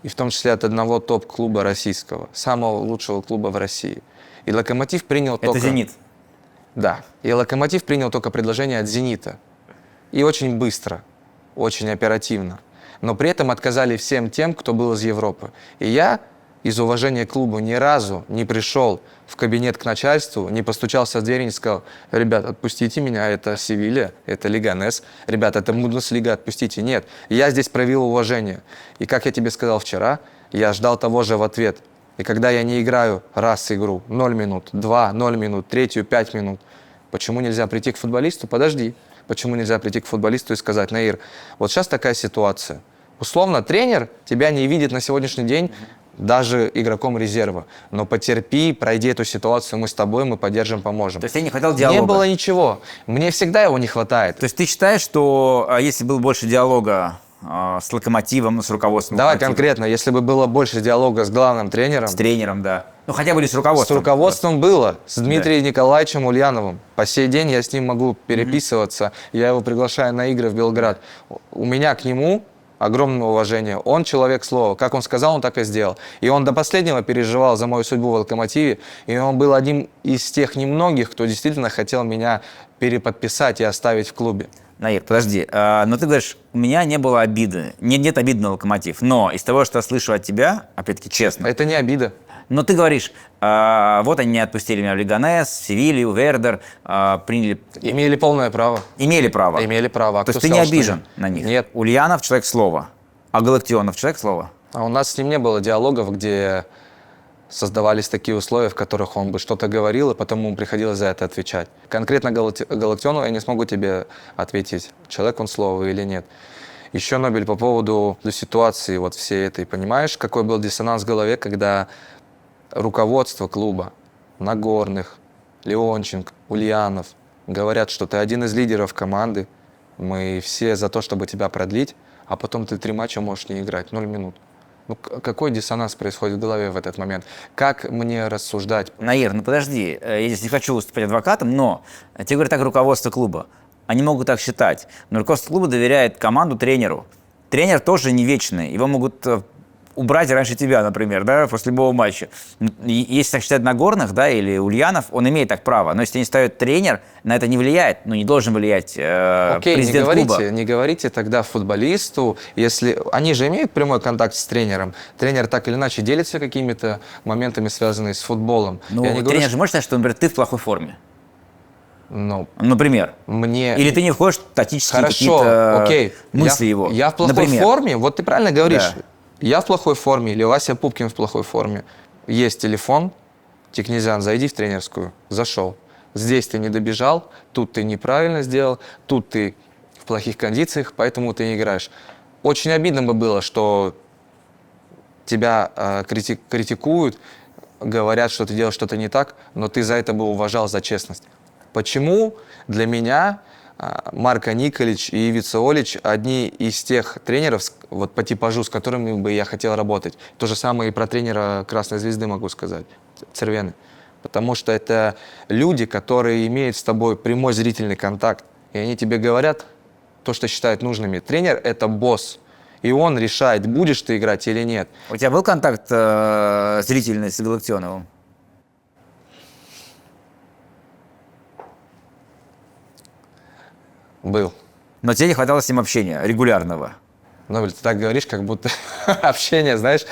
и в том числе от одного топ-клуба российского, самого лучшего клуба в России. И Локомотив принял только... Это «Зенит». Да. И Локомотив принял только предложение от «Зенита». И очень быстро, очень оперативно. Но при этом отказали всем тем, кто был из Европы. И я из уважения к клубу ни разу не пришел в кабинет к начальству, не постучался в дверь и не сказал: ребят, отпустите меня, это Севилья, это Лиганес, ребят, это Бундеслига, отпустите. Нет, я здесь проявил уважение. И как я тебе сказал вчера, я ждал того же в ответ. И когда я не играю раз игру, 0 минут, 2, 0 минут, 3, 5 минут, почему нельзя прийти к футболисту? Подожди. Почему нельзя прийти к футболисту и сказать: Наир, вот сейчас такая ситуация. Условно, тренер тебя не видит на сегодняшний день даже игроком резерва. Но потерпи, пройди эту ситуацию, мы с тобой, мы поддержим, поможем. То есть тебе не хватало диалога? Не было ничего. Мне всегда его не хватает. То есть ты считаешь, что если было больше диалога с Локомотивом, с руководством Давай Локомотива? конкретно, если бы было больше диалога с главным тренером. С тренером, да. Ну, хотя бы или с руководством. С руководством было. С Дмитрием Николаевичем Ульяновым. По сей день я с ним могу переписываться. Я его приглашаю на игры в Белград. У меня к нему огромное уважение. Он человек слова. Как он сказал, он так и сделал. И он до последнего переживал за мою судьбу в Локомотиве. И он был одним из тех немногих, кто действительно хотел меня переподписать и оставить в клубе. Наир, подожди, но ты говоришь, у меня не было обиды, нет обиды на Локомотив, но из того, что я слышу от тебя, опять-таки честно, Это не обида. но ты говоришь, вот они не отпустили меня в Лиганес, в Севилью, Вердер, приняли... Имели полное право. Имели право. Имели право. А То кто есть ты не сказал, что обижен нет? на них? Нет. Ульянов — человек слова, а Галактионов — человек слова? А у нас с ним не было диалогов, где создавались такие условия, в которых он бы что-то говорил, и потом ему приходилось за это отвечать. Конкретно Галактиону я не смогу тебе ответить, человек он слова или нет. Еще, Нобель, по поводу ситуации вот всей этой, понимаешь, какой был диссонанс в голове, когда руководство клуба, Нагорных, Леонченко, Ульянов говорят, что ты один из лидеров команды, мы все за то, чтобы тебя продлить, а потом ты 3 матча можешь не играть, 0 минут. Ну, какой диссонанс происходит в голове в этот момент? Как мне рассуждать? Наир, ну подожди, я здесь не хочу выступать адвокатом, но тебе говорят так руководство клуба. Они могут так считать, но руководство клуба доверяет команду тренеру. Тренер тоже не вечный, его могут убрать раньше тебя, например, да, после любого матча. И если так считают Нагорных, да, или Ульянов, он имеет так право. Но если не ставит тренер, на это не влияет, ну, не должен влиять президент клуба. Не говорите тогда футболисту, если они же имеют прямой контакт с тренером, тренер так или иначе делится какими-то моментами, связанными с футболом. Ну, Я не тренер говорю, же может сказать, что, например, ты в плохой форме. ну, Например. мне... Или ты не входишь в тактические Хорошо, какие-то окей. мысли его. Я в плохой Например. форме, вот ты правильно говоришь. Да. Я в плохой форме, или Вася Пупкин в плохой форме. Есть телефон, Тикнезян, зайди в тренерскую. Зашел. Здесь ты не добежал, тут ты неправильно сделал, тут ты в плохих кондициях, поэтому ты не играешь. Очень обидно бы было, что тебя критикуют, говорят, что ты делаешь что-то не так, но ты за это бы уважал, за честность. Почему для меня Марко Николич и Ивица Олич одни из тех тренеров вот по типажу, с которыми бы я хотел работать. То же самое и про тренера Красной Звезды могу сказать, Цервены. Потому что это люди, которые имеют с тобой прямой зрительный контакт. И они тебе говорят то, что считают нужными. Тренер – это босс. И он решает, будешь ты играть или нет. У тебя был контакт зрительный с Галактионовым? Был. Но тебе не хватало с ним общения регулярного. Ну, блин, ты так говоришь, как будто общение, знаешь,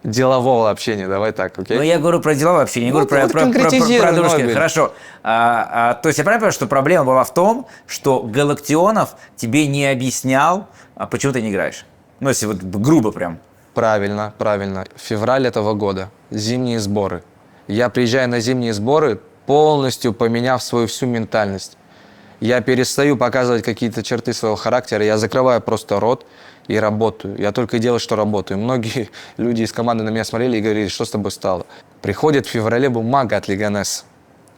делового общения, давай так, окей? Но я говорю про деловое общение, не Ну, говорю вот про конкретизируй, дружеское. Нобель. Хорошо. То есть я правильно понимаю, что проблема была в том, что Галактионов тебе не объяснял, почему ты не играешь? Ну, если вот грубо прям. Правильно, правильно. Февраль этого года, зимние сборы. Я приезжаю на зимние сборы, полностью поменяв свою всю ментальность. Я перестаю показывать какие-то черты своего характера, я закрываю просто рот и работаю. Я только и делаю, что работаю. Многие люди из команды на меня смотрели и говорили, что с тобой стало. Приходит в феврале бумага от Лиганес.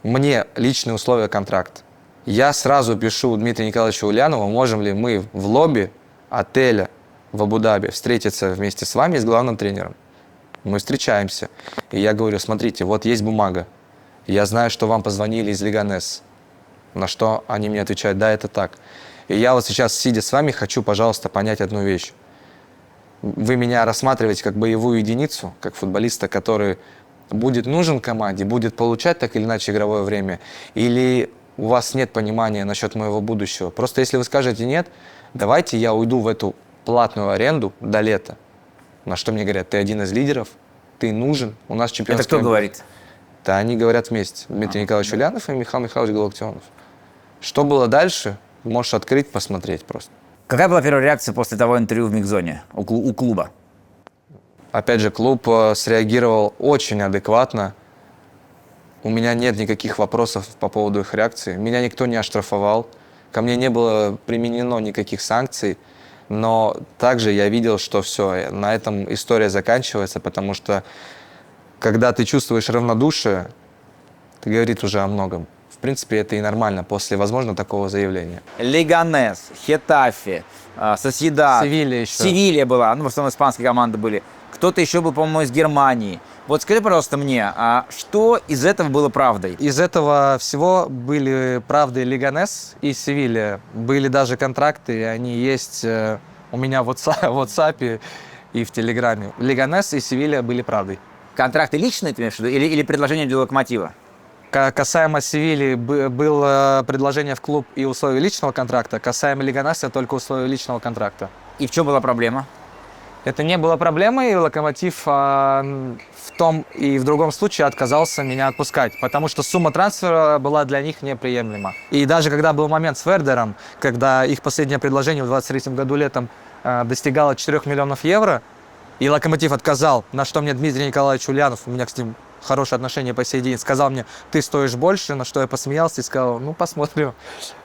Мне личные условия контракта. Я сразу пишу Дмитрию Николаевичу Ульянову, можем ли мы в лобби отеля в Абу-Даби встретиться вместе с вами, с главным тренером. Мы встречаемся. И я говорю, смотрите, вот есть бумага. Я знаю, что вам позвонили из Лиганес. На что они мне отвечают, да, это так. И я вот сейчас, сидя с вами, хочу, пожалуйста, понять одну вещь. Вы меня рассматриваете как боевую единицу, как футболиста, который будет нужен команде, будет получать так или иначе игровое время, или у вас нет понимания насчет моего будущего. Просто если вы скажете нет, давайте я уйду в эту платную аренду до лета. На что мне говорят, ты один из лидеров, ты нужен, у нас чемпионский... Это кто говорит? Да, они говорят вместе. Дмитрий Николаевич Ульянов и Михаил Михайлович Галактионов. Что было дальше, можешь открыть, посмотреть просто. Какая была первая реакция после того интервью в Мигзоне у клуба? Опять же, клуб среагировал очень адекватно. У меня нет никаких вопросов по поводу их реакции. Меня никто не оштрафовал. Ко мне не было применено никаких санкций. Но также я видел, что все, на этом история заканчивается, потому что когда ты чувствуешь равнодушие, это говорит уже о многом. В принципе, это и нормально после, возможно, такого заявления. Леганес, Хетафе, Сосьедад. Севилья еще. Севилья была, ну, в основном испанские команды были. Кто-то еще был, по-моему, из Германии. Вот скажи, пожалуйста, мне, что из этого было правдой? Из этого всего были правды Лиганес и Севилья. Были даже контракты, они есть у меня в WhatsApp и в Телеграме. Лиганес и Севилья были правдой. Контракты личные, ты имеешь в виду, или предложение для Локомотива? Касаемо Севильи было предложение в клуб и условия личного контракта. Касаемо Лиганеса только условия личного контракта. И в чем была проблема? Это не было проблемой, и Локомотив в том и в другом случае отказался меня отпускать, потому что сумма трансфера была для них неприемлема. И даже когда был момент с Вердером, когда их последнее предложение в 2023 году летом достигало 4 миллионов евро, и Локомотив отказал, на что мне Дмитрий Николаевич Ульянов, у меня с ним хорошие отношения по сей день, сказал мне, ты стоишь больше, на что я посмеялся и сказал, ну посмотрим.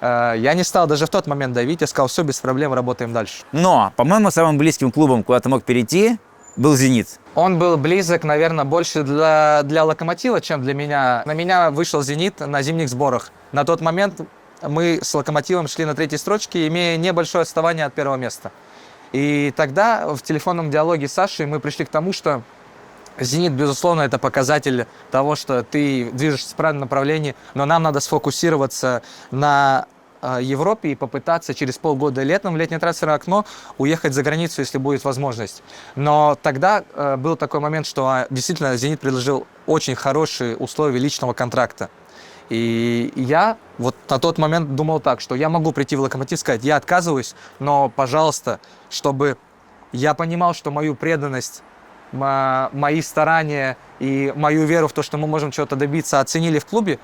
Я не стал даже в тот момент давить, я сказал, все, без проблем, работаем дальше. Но, по-моему, самым близким клубом, куда ты мог перейти, был «Зенит»? Он был близок, наверное, больше для «Локомотива», чем для меня. На меня вышел «Зенит» на зимних сборах. На тот момент мы с «Локомотивом» шли на 3-й строчке, имея небольшое отставание от первого места. И тогда в телефонном диалоге с Сашей мы пришли к тому, что «Зенит», безусловно, это показатель того, что ты движешься в правильном направлении, но нам надо сфокусироваться на Европе и попытаться через полгода летом, в летнее трансферное окно, уехать за границу, если будет возможность. Но тогда был такой момент, что действительно «Зенит» предложил очень хорошие условия личного контракта. И я вот на тот момент думал так, что я могу прийти в «Локомотив» и сказать: я отказываюсь, но, пожалуйста, чтобы я понимал, что мою преданность, мои старания и мою веру в то, что мы можем чего-то добиться, оценили в клубе,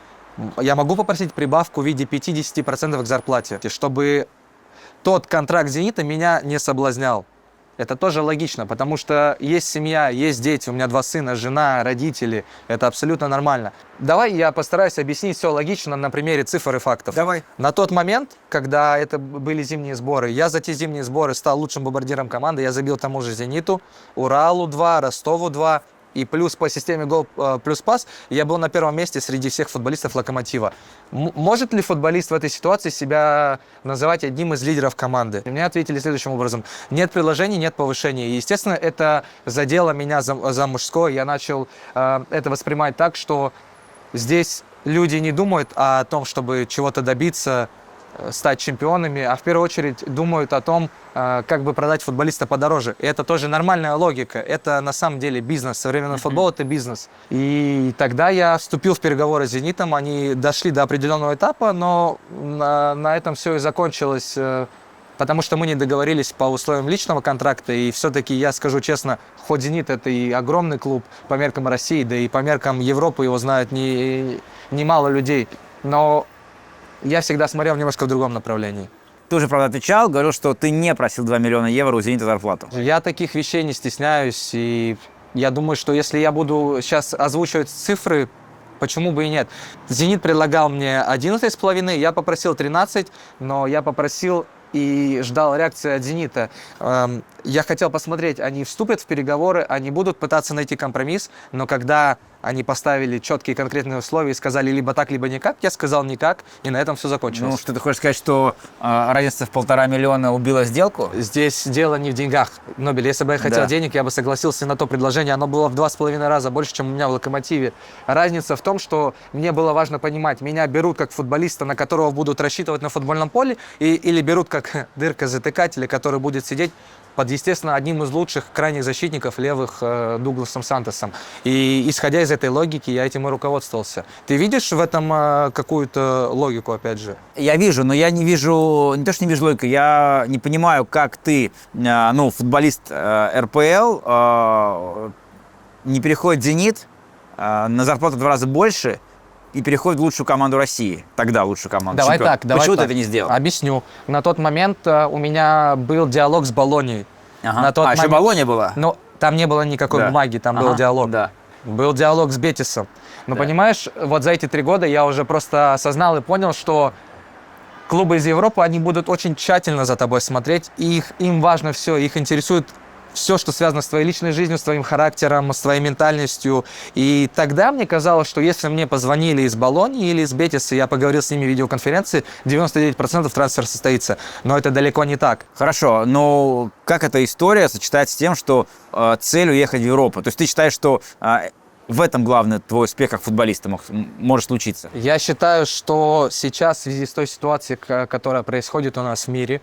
я могу попросить прибавку в виде 50% к зарплате, чтобы тот контракт «Зенита» меня не соблазнял. Это тоже логично, потому что есть семья, есть дети, у меня 2 сына, жена, родители. Это абсолютно нормально. Давай я постараюсь объяснить все логично на примере цифр и фактов. Давай. На тот момент, когда это были зимние сборы, я за те зимние сборы стал лучшим бомбардиром команды. Я забил тому же «Зениту», Уралу 2, Ростову 2. И плюс по системе гол плюс пас я был на первом месте среди всех футболистов «Локомотива». Может ли футболист в этой ситуации себя называть одним из лидеров команды? Мне ответили следующим образом: нет предложений, нет повышения. И, естественно, это задело меня за мужское. Я начал это воспринимать так, что здесь люди не думают о том, чтобы чего-то добиться, стать чемпионами, а в первую очередь думают о том, как бы продать футболиста подороже. И это тоже нормальная логика. Это на самом деле бизнес. Современный футбол – это бизнес. И тогда я вступил в переговоры с «Зенитом». Они дошли до определенного этапа, но на этом все и закончилось, потому что мы не договорились по условиям личного контракта. И все-таки, я скажу честно, хоть «Зенит» – это и огромный клуб по меркам России, да и по меркам Европы его знают немало людей. Но я всегда смотрел немножко в другом направлении. Ты уже, правда, отвечал, говорил, что ты не просил 2 миллиона евро у «Зенита» зарплату. Я таких вещей не стесняюсь, и я думаю, что если я буду сейчас озвучивать цифры, почему бы и нет. «Зенит» предлагал мне 11,5, я попросил 13, но я попросил и ждал реакции от «Зенита». Я хотел посмотреть, они вступят в переговоры, они будут пытаться найти компромисс, но когда они поставили четкие конкретные условия и сказали либо так, либо никак, я сказал никак, и на этом все закончилось. Ну, что ты хочешь сказать, что разница в 1,5 миллиона убила сделку? Здесь дело не в деньгах, Нобель. Если бы я хотел денег, я бы согласился на то предложение. Оно было в 2,5 раза больше, чем у меня в «Локомотиве». Разница в том, что мне было важно понимать, меня берут как футболиста, на которого будут рассчитывать на футбольном поле, или берут как дырка-затыкателя, который будет сидеть под, естественно, одним из лучших крайних защитников левых Дугласом Сантосом. И исходя из этой логики, я этим и руководствовался. Ты видишь в этом какую-то логику, опять же? Я вижу, но я не вижу, не то, что не вижу логику, я не понимаю, как ты, футболист РПЛ, не переходит в «Зенит» на зарплату в 2 раза больше и переходит в лучшую команду России. Тогда лучшую команду. Давай чемпиона. так, давай Почему так. ты это не сделал? Объясню. На тот момент у меня был диалог с «Болоньей». Ага. На тот еще момент... «Болонья» была? Ну, там не было никакой бумаги, там был диалог. Да. Был диалог с «Бетисом». Но понимаешь, вот за эти 3 года я уже просто осознал и понял, что клубы из Европы, они будут очень тщательно за тобой смотреть, и им важно все, их интересует все, что связано с твоей личной жизнью, с твоим характером, с твоей ментальностью. И тогда мне казалось, что если мне позвонили из «Болоньи» или из «Бетиса», я поговорил с ними в видеоконференции, 99% трансфер состоится. Но это далеко не так. Хорошо, но как эта история сочетается с тем, что цель уехать в Европу? То есть ты считаешь, что в этом главный твой успех как футболиста может случиться? Я считаю, что сейчас в связи с той ситуацией, которая происходит у нас в мире,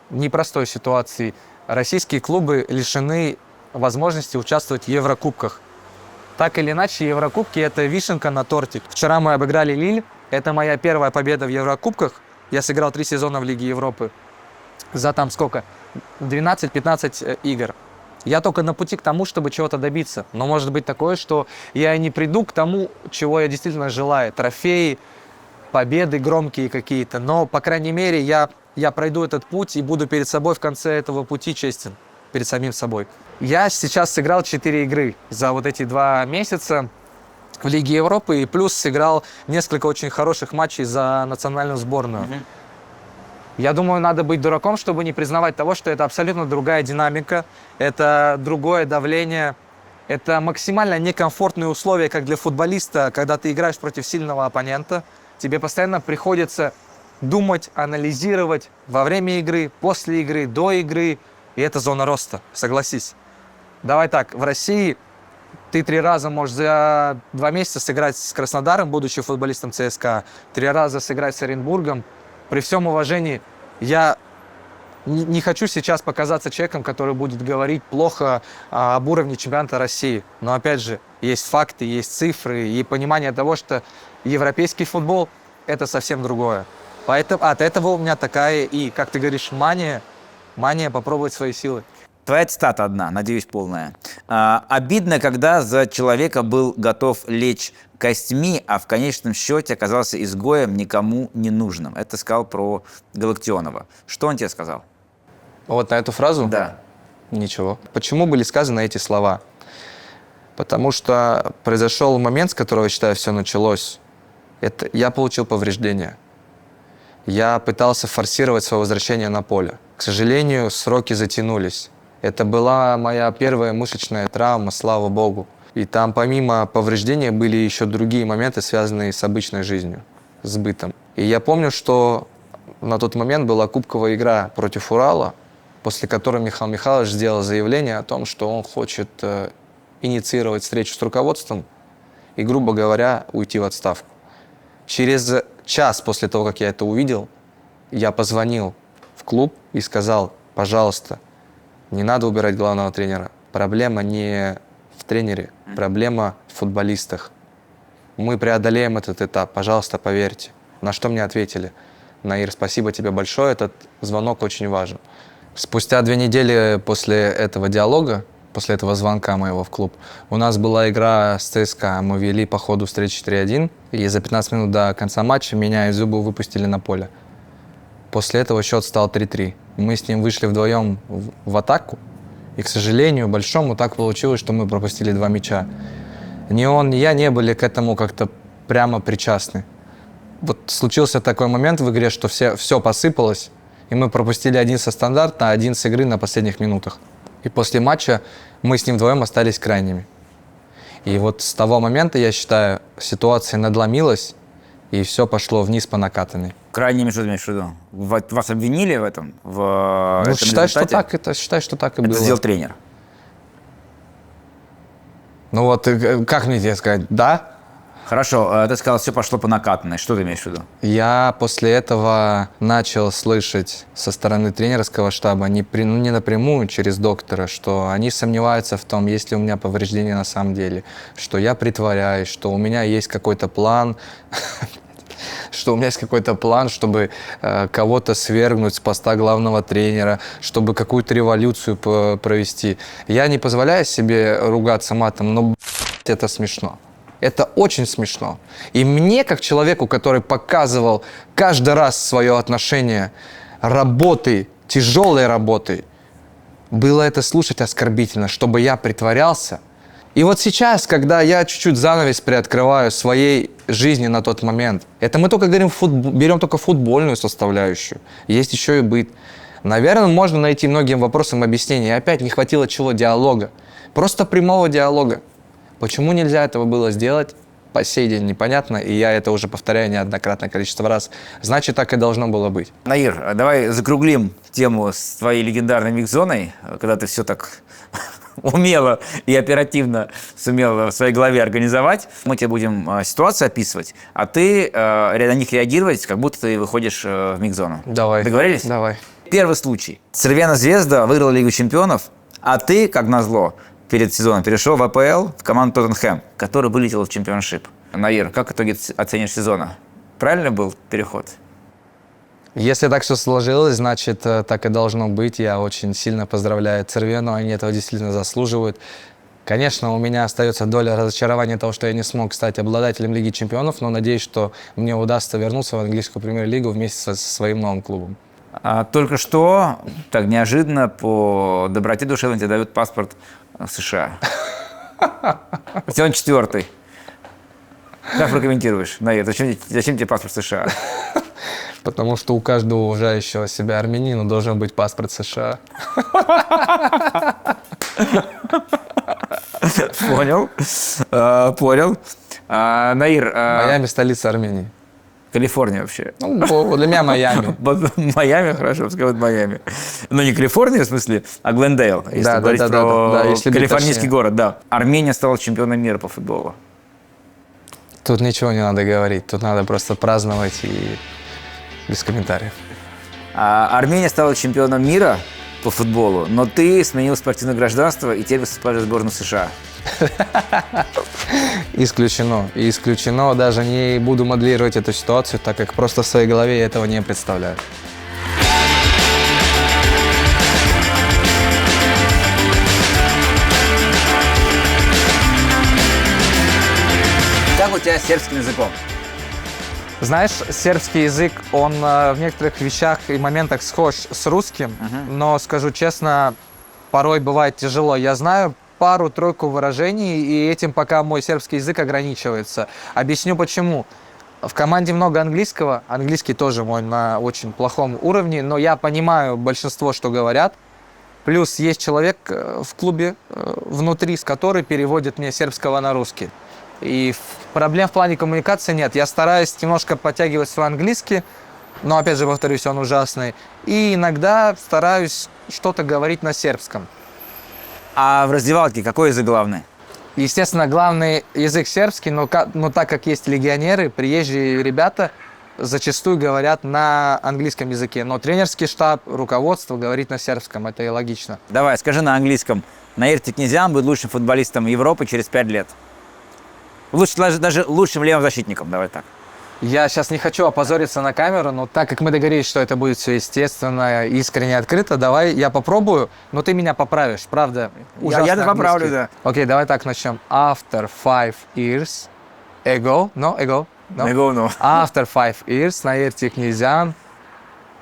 непростой ситуации, российские клубы лишены возможности участвовать в Еврокубках. Так или иначе, Еврокубки – это вишенка на тортик. Вчера мы обыграли Лиль. Это моя первая победа в Еврокубках. Я сыграл 3 сезона в Лиге Европы. За там сколько? 12-15 игр. Я только на пути к тому, чтобы чего-то добиться. Но может быть такое, что я не приду к тому, чего я действительно желаю. Трофеи, победы громкие какие-то. Но, по крайней мере, я пройду этот путь и буду перед собой в конце этого пути честен. Перед самим собой. Я сейчас сыграл 4 игры за вот эти 2 месяца в Лиге Европы. И плюс сыграл несколько очень хороших матчей за национальную сборную. Я думаю, надо быть дураком, чтобы не признавать того, что это абсолютно другая динамика, это другое давление, это максимально некомфортные условия, как для футболиста, когда ты играешь против сильного оппонента. Тебе постоянно приходится думать, анализировать во время игры, после игры, до игры. И это зона роста, согласись. Давай так, в России ты 3 раза можешь за 2 месяца сыграть с Краснодаром, будучи футболистом ЦСКА, 3 раза сыграть с Оренбургом. При всем уважении, я не хочу сейчас показаться человеком, который будет говорить плохо об уровне чемпионата России. Но опять же, есть факты, есть цифры и понимание того, что европейский футбол – это совсем другое. Поэтому от этого у меня такая и, как ты говоришь, мания попробовать свои силы. Твоя цитата одна, надеюсь, полная. «Обидно, когда за человека был готов лечь костьми, а в конечном счете оказался изгоем, никому не нужным». Это сказал про Галактионова. Что он тебе сказал? Вот на эту фразу? Да. Ничего. Почему были сказаны эти слова? Потому что произошел момент, с которого, я считаю, все началось. Это я получил повреждения. Я пытался форсировать свое возвращение на поле. К сожалению, сроки затянулись. Это была моя первая мышечная травма, слава богу. И там помимо повреждения были еще другие моменты, связанные с обычной жизнью, с бытом. И я помню, что на тот момент была кубковая игра против Урала, после которой Михаил Михайлович сделал заявление о том, что он хочет инициировать встречу с руководством и, грубо говоря, уйти в отставку. Через час после того, как я это увидел, я позвонил в клуб и сказал: пожалуйста, не надо убирать главного тренера. Проблема не в тренере, проблема в футболистах. Мы преодолеем этот этап, пожалуйста, поверьте. На что мне ответили: Наир, спасибо тебе большое, этот звонок очень важен. Спустя 2 недели после этого диалога, после этого звонка моего в клуб, у нас была игра с ЦСКА. Мы вели по ходу встречи 3-1, и за 15 минут до конца матча меня и Зубу выпустили на поле. После этого счет стал 3-3. Мы с ним вышли вдвоем в атаку, и, к сожалению, большому так получилось, что мы пропустили 2 мяча. Ни он, ни я не были к этому как-то прямо причастны. Вот случился такой момент в игре, что все посыпалось, и мы пропустили 1 со стандарта, 1 с игры на последних минутах. И после матча мы с ним вдвоем остались крайними. И вот с того момента, я считаю, ситуация надломилась, и все пошло вниз по накатанной. Крайними, что ты имеешь в виду? Вас обвинили в этом? В этом Считай, что результате? так, считай, что так и Это было. сделал тренер. Ну вот, как мне тебе сказать, да? Хорошо, ты сказал, все пошло по накатанной. Что ты имеешь в виду? Я после этого начал слышать со стороны тренерского штаба, не напрямую через доктора, что они сомневаются в том, есть ли у меня повреждения на самом деле, что я притворяюсь, что у меня есть какой-то план, чтобы кого-то свергнуть с поста главного тренера, чтобы какую-то революцию провести. Я не позволяю себе ругаться матом, но это смешно. Это очень смешно. И мне, как человеку, который показывал каждый раз свое отношение работой, тяжелой работой, было это слушать оскорбительно, чтобы я притворялся. И вот сейчас, когда я чуть-чуть занавес приоткрываю своей жизни на тот момент, это мы только говорим, берем только футбольную составляющую. Есть еще и быт. Наверное, можно найти многим вопросам объяснение. И опять не хватило чего? Диалога. Просто прямого диалога. Почему нельзя этого было сделать, по сей день непонятно, и я это уже повторяю неоднократное количество раз. Значит, так и должно было быть. Наир, давай закруглим тему с твоей легендарной микс-зоной, когда ты все так умело и оперативно сумел в своей голове организовать. Мы тебе будем ситуацию описывать, а ты на них реагировать, как будто ты выходишь в микс-зону. Давай. Договорились? Давай. Первый случай. Цервена Звезда выиграла Лигу чемпионов, а ты, как назло, перед сезоном перешел в АПЛ в команду Тоттенхэм, который вылетел в чемпионшип. Наир, как итоги оценишь сезона? Правильно был переход? Если так все сложилось, значит, так и должно быть. Я очень сильно поздравляю Цервену, они этого действительно заслуживают. Конечно, у меня остается доля разочарования того, что я не смог стать обладателем Лиги чемпионов, но надеюсь, что мне удастся вернуться в английскую премьер-лигу вместе со своим новым клубом. Только что, так неожиданно, по доброте душевной тебе дают паспорт в США. Он 4-й. Как прокомментируешь, Наир, зачем тебе паспорт США? Потому что у каждого уважающего себя армянина должен быть паспорт США. Понял. Понял. Наир, Майами — столица Армении. Калифорния вообще. Ну, для меня Майами. Майами, хорошо, пускай будет Майами. Ну, не Калифорния, в смысле, а Глендейл, если Да, говорить да, да, про да, если быть калифорнийский точнее. город, да. Армения стала чемпионом мира по футболу. Тут ничего не надо говорить, тут надо просто праздновать и без комментариев. Армения стала чемпионом мира по футболу, но ты сменил спортивное гражданство и теперь выступаешь в сборную США. Исключено. И исключено. Даже не буду моделировать эту ситуацию, так как просто в своей голове я этого не представляю. Как у тебя с сербским языком? Знаешь, сербский язык, он в некоторых вещах и моментах схож с русским, но, скажу честно, порой бывает тяжело. Я знаю пару-тройку выражений, и этим пока мой сербский язык ограничивается. Объясню почему. В команде много английского, английский тоже мой на очень плохом уровне, но я понимаю большинство, что говорят. Плюс есть человек в клубе внутри, который переводит мне сербского на русский. И проблем в плане коммуникации нет. Я стараюсь немножко подтягивать свой английский, но, опять же, повторюсь, он ужасный. И иногда стараюсь что-то говорить на сербском. А в раздевалке какой язык главный? Естественно, главный язык сербский, но так как есть легионеры, приезжие ребята зачастую говорят на английском языке. Но тренерский штаб, руководство говорит на сербском, это и логично. Давай, скажи на английском. Наир Тикнезян будет лучшим футболистом Европы через 5 лет. Лучше, даже лучшим левым защитником, давай так. Я сейчас не хочу опозориться на камеру, но так как мы договорились, что это будет все естественно, искренне, открыто, давай я попробую, но ты меня поправишь, правда? Я это поправлю, да. Окей, давай так начнем. After 5 years ago, no. Go, no. After 5 years, Nair Tiknezyan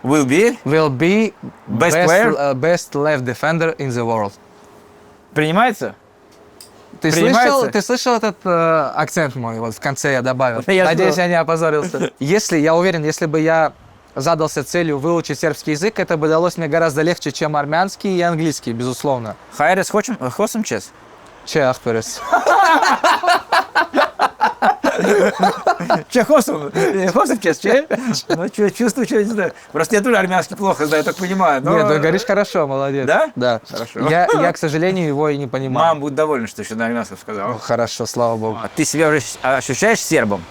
Will be? will be Best player? Best left defender in the world. Принимается? Ты Принимается? слышал этот акцент мой? Вот в конце я добавил. Я Надеюсь, слышал. я не опозорился. Я уверен, если бы я задался целью выучить сербский язык, это бы далось мне гораздо легче, чем армянский и английский, безусловно. Хайрес хочем чес? Че, Ахперес? Че хосом? Хосом чес, че? Ну, что, чувствую, что не знаю. Просто я тоже армянский плохо знаю, так понимаю. Но... Нет, ты говоришь хорошо, молодец. Да? Да. Хорошо. Я, к сожалению, его и не понимаю. Мама будет довольна, что еще на армянском сказал. Хорошо, слава богу. А ты себя уже ощущаешь сербом?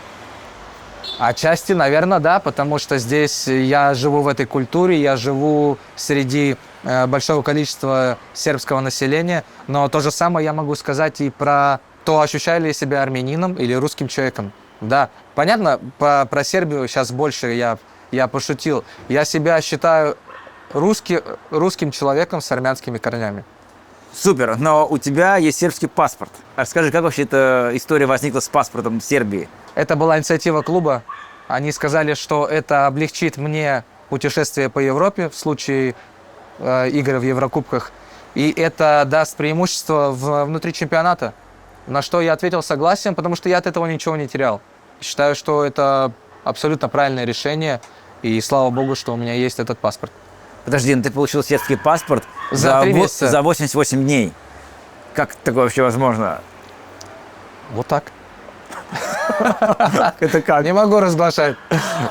Отчасти, наверное, да, потому что здесь я живу в этой культуре, я живу среди большого количества сербского населения, но то же самое я могу сказать и про то, ощущаю ли я себя армянином или русским человеком. Да, понятно, про Сербию сейчас больше я пошутил. Я себя считаю русским человеком с армянскими корнями. Супер, но у тебя есть сербский паспорт. Расскажи, как вообще эта история возникла с паспортом Сербии? Это была инициатива клуба. Они сказали, что это облегчит мне путешествие по Европе в случае игр в Еврокубках. И это даст преимущество внутри чемпионата. На что я ответил согласием, потому что я от этого ничего не терял. Считаю, что это абсолютно правильное решение. И слава богу, что у меня есть этот паспорт. Подожди, ну ты получил сербский паспорт За 3 месяца. за 88 дней. Как такое вообще возможно? Вот так. Это как? Не могу разглашать.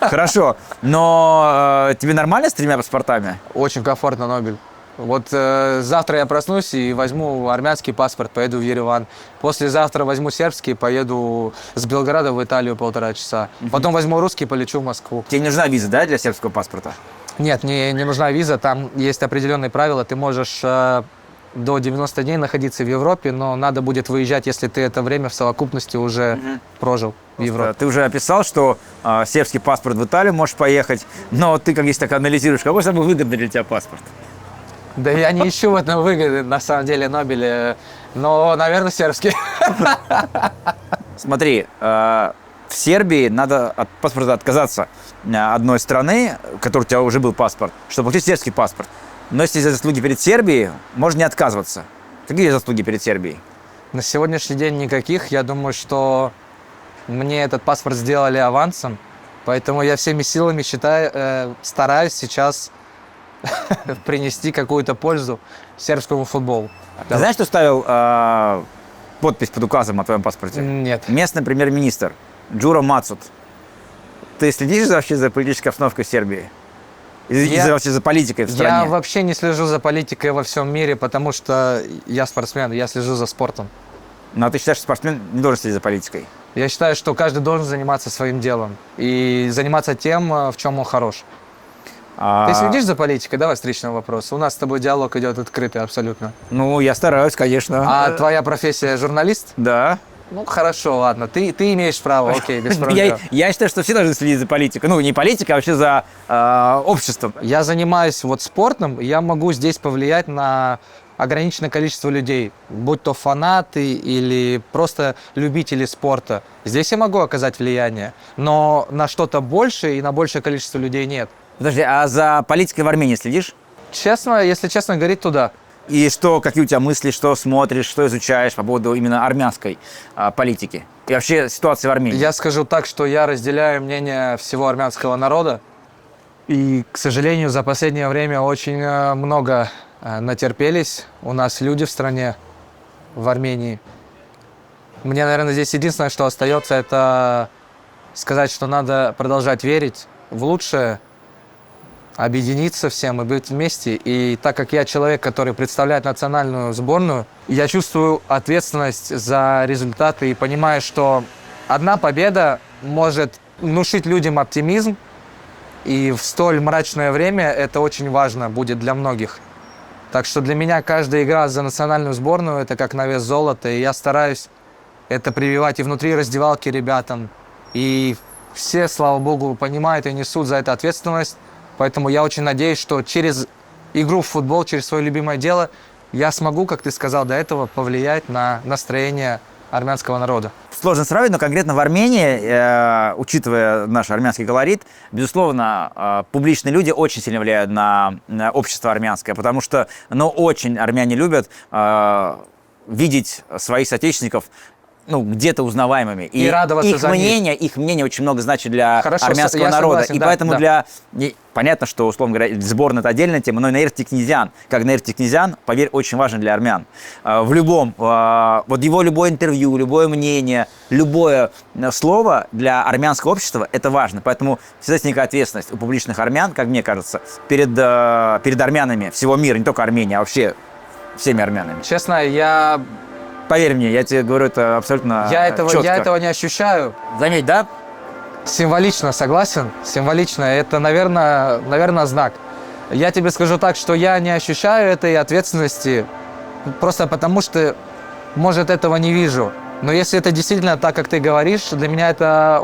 Хорошо, но тебе нормально с 3 паспортами? Очень комфортно, Нобель. Вот завтра я проснусь и возьму армянский паспорт, поеду в Ереван. Послезавтра возьму сербский, поеду с Белграда в Италию 1,5 часа. Потом возьму русский, полечу в Москву. Тебе не нужна виза, да, для сербского паспорта? Нет, не нужна виза, там есть определенные правила. Ты можешь до 90 дней находиться в Европе, но надо будет выезжать, если ты это время в совокупности уже прожил в Европе. Ты уже описал, что сербский паспорт в Италию можешь поехать, но ты, как если так анализируешь, какой самый выгодный для тебя паспорт? Да я не ищу в этом выгоды, на самом деле, Нобель, но, наверное, сербский. Смотри, в Сербии надо от паспорта отказаться одной страны, в которой у тебя уже был паспорт, чтобы получить сербский паспорт. Но если за заслуги перед Сербией, можно не отказываться. Какие заслуги перед Сербией? На сегодняшний день никаких. Я думаю, что мне этот паспорт сделали авансом, Поэтому я всеми силами стараюсь сейчас принести какую-то пользу сербскому футболу. Ты знаешь, что ставил подпись под указом о твоем паспорте? Нет. Местный премьер-министр Джуро Мацут. Ты следишь вообще за политической обстановкой в Сербии? И вообще за политикой в стране? Я вообще не слежу за политикой во всем мире, потому что я спортсмен, я слежу за спортом. Ну, а ты считаешь, что спортсмен не должен следить за политикой? Я считаю, что каждый должен заниматься своим делом и заниматься тем, в чем он хорош. Ты следишь за политикой? Давай встречный вопрос. У нас с тобой диалог идет открытый абсолютно. Ну, я стараюсь, конечно. А твоя профессия журналист? Да. Ну, хорошо, ладно. Ты имеешь право, окей, без проблем. Я считаю, что все должны следить за политикой. Ну, не политикой, а вообще за обществом. Я занимаюсь вот спортом, и я могу здесь повлиять на ограниченное количество людей, будь то фанаты или просто любители спорта. Здесь я могу оказать влияние, но на что-то большее и на большее количество людей нет. Подожди, а за политикой в Армении следишь? Честно, если честно говорить, то да. И что, какие у тебя мысли, что смотришь, что изучаешь по поводу именно армянской политики? И вообще ситуации в Армении? Я скажу так, что я разделяю мнение всего армянского народа. И, к сожалению, за последнее время очень много натерпелись у нас люди в стране, в Армении. Мне, наверное, здесь единственное, что остается, это сказать, что надо продолжать верить в лучшее, объединиться всем и быть вместе. И так как я человек, который представляет национальную сборную, я чувствую ответственность за результаты и понимаю, что одна победа может внушить людям оптимизм, и в столь мрачное время это очень важно будет для многих. Так что для меня каждая игра за национальную сборную – это как на вес золота, и я стараюсь это прививать и внутри раздевалки ребятам. И все, слава богу, понимают и несут за это ответственность. Поэтому я очень надеюсь, что через игру в футбол, через свое любимое дело, я смогу, как ты сказал до этого, повлиять на настроение армянского народа. Сложно сравнить, но конкретно в Армении, учитывая наш армянский колорит, безусловно, публичные люди очень сильно влияют на общество армянское, потому что, очень армяне любят видеть своих соотечественников где-то узнаваемыми. И радоваться за них. Их мнение очень много значит для армянского я народа. согласен, и да, поэтому да. Понятно, что, условно говоря, сборная – это отдельная тема, но и Наир Тикнезян, как Наир Тикнезян, поверь, очень важен для армян. В любом, вот его любое интервью, любое мнение, любое слово для армянского общества – это важно. Поэтому всегда возникает ответственность у публичных армян, как мне кажется, перед армянами всего мира, не только Армении, а вообще всеми армянами. Честно, Поверь мне, я тебе говорю, это абсолютно я четко. этого не ощущаю. Заметь, да? Символично, согласен? Символично. Это, наверное, знак. Я тебе скажу так, что я не ощущаю этой ответственности просто потому, что, может, этого не вижу. Но если это действительно так, как ты говоришь, для меня это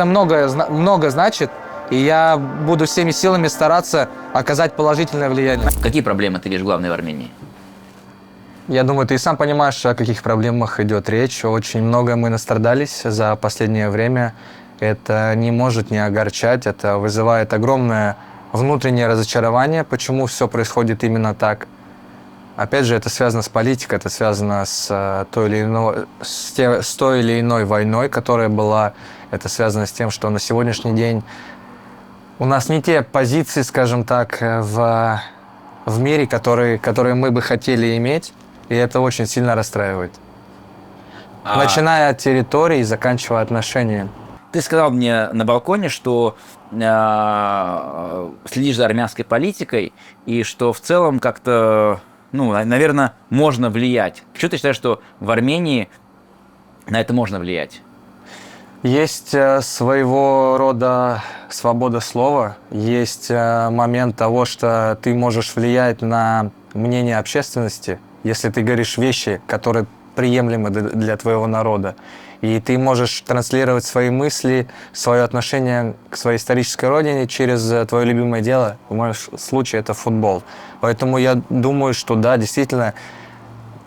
много значит, и я буду всеми силами стараться оказать положительное влияние. Какие проблемы ты видишь главные в Армении? Я думаю, ты и сам понимаешь, о каких проблемах идет речь. Очень много мы настрадались за последнее время. Это не может не огорчать, это вызывает огромное внутреннее разочарование, почему все происходит именно так. Опять же, это связано с политикой, это связано с той или иной войной, которая была. Это связано с тем, что на сегодняшний день у нас не те позиции, скажем так, в мире, которые мы бы хотели иметь. И это очень сильно расстраивает. Начиная от территории и заканчивая отношениями. Ты сказал мне на балконе, что следишь за армянской политикой, и что в целом как-то, наверное, можно влиять. Почему ты считаешь, что в Армении на это можно влиять? Есть своего рода свобода слова, есть момент того, что ты можешь влиять на мнение общественности, если ты говоришь вещи, которые приемлемы для твоего народа. И ты можешь транслировать свои мысли, свое отношение к своей исторической родине через твое любимое дело. В моем случае это футбол. Поэтому я думаю, что да, действительно,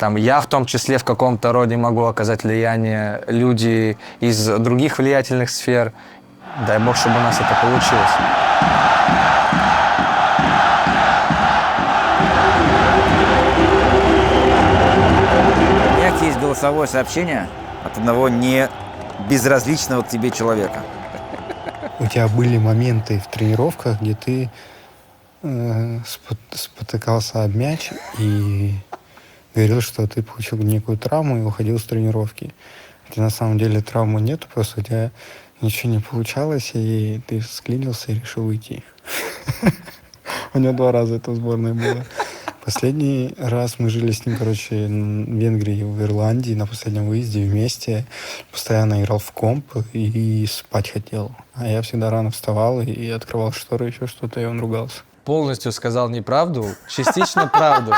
я в том числе в каком-то роде могу оказать влияние, люди из других влиятельных сфер. Дай бог, чтобы у нас это получилось. Есть голосовое сообщение от одного не безразличного к тебе человека. у тебя были моменты в тренировках, где ты спотыкался об мяч и говорил, что ты получил некую травму и уходил с тренировки. Хотя на самом деле травмы нету, просто у тебя ничего не получалось, и ты склинился и решил уйти. У него 2 раза это в сборной было. Последний раз мы жили с ним, короче, в Венгрии, в Ирландии, на последнем выезде вместе. Постоянно играл в комп и спать хотел. А я всегда рано вставал и открывал шторы, еще что-то, и он ругался. Полностью сказал неправду, частично правду.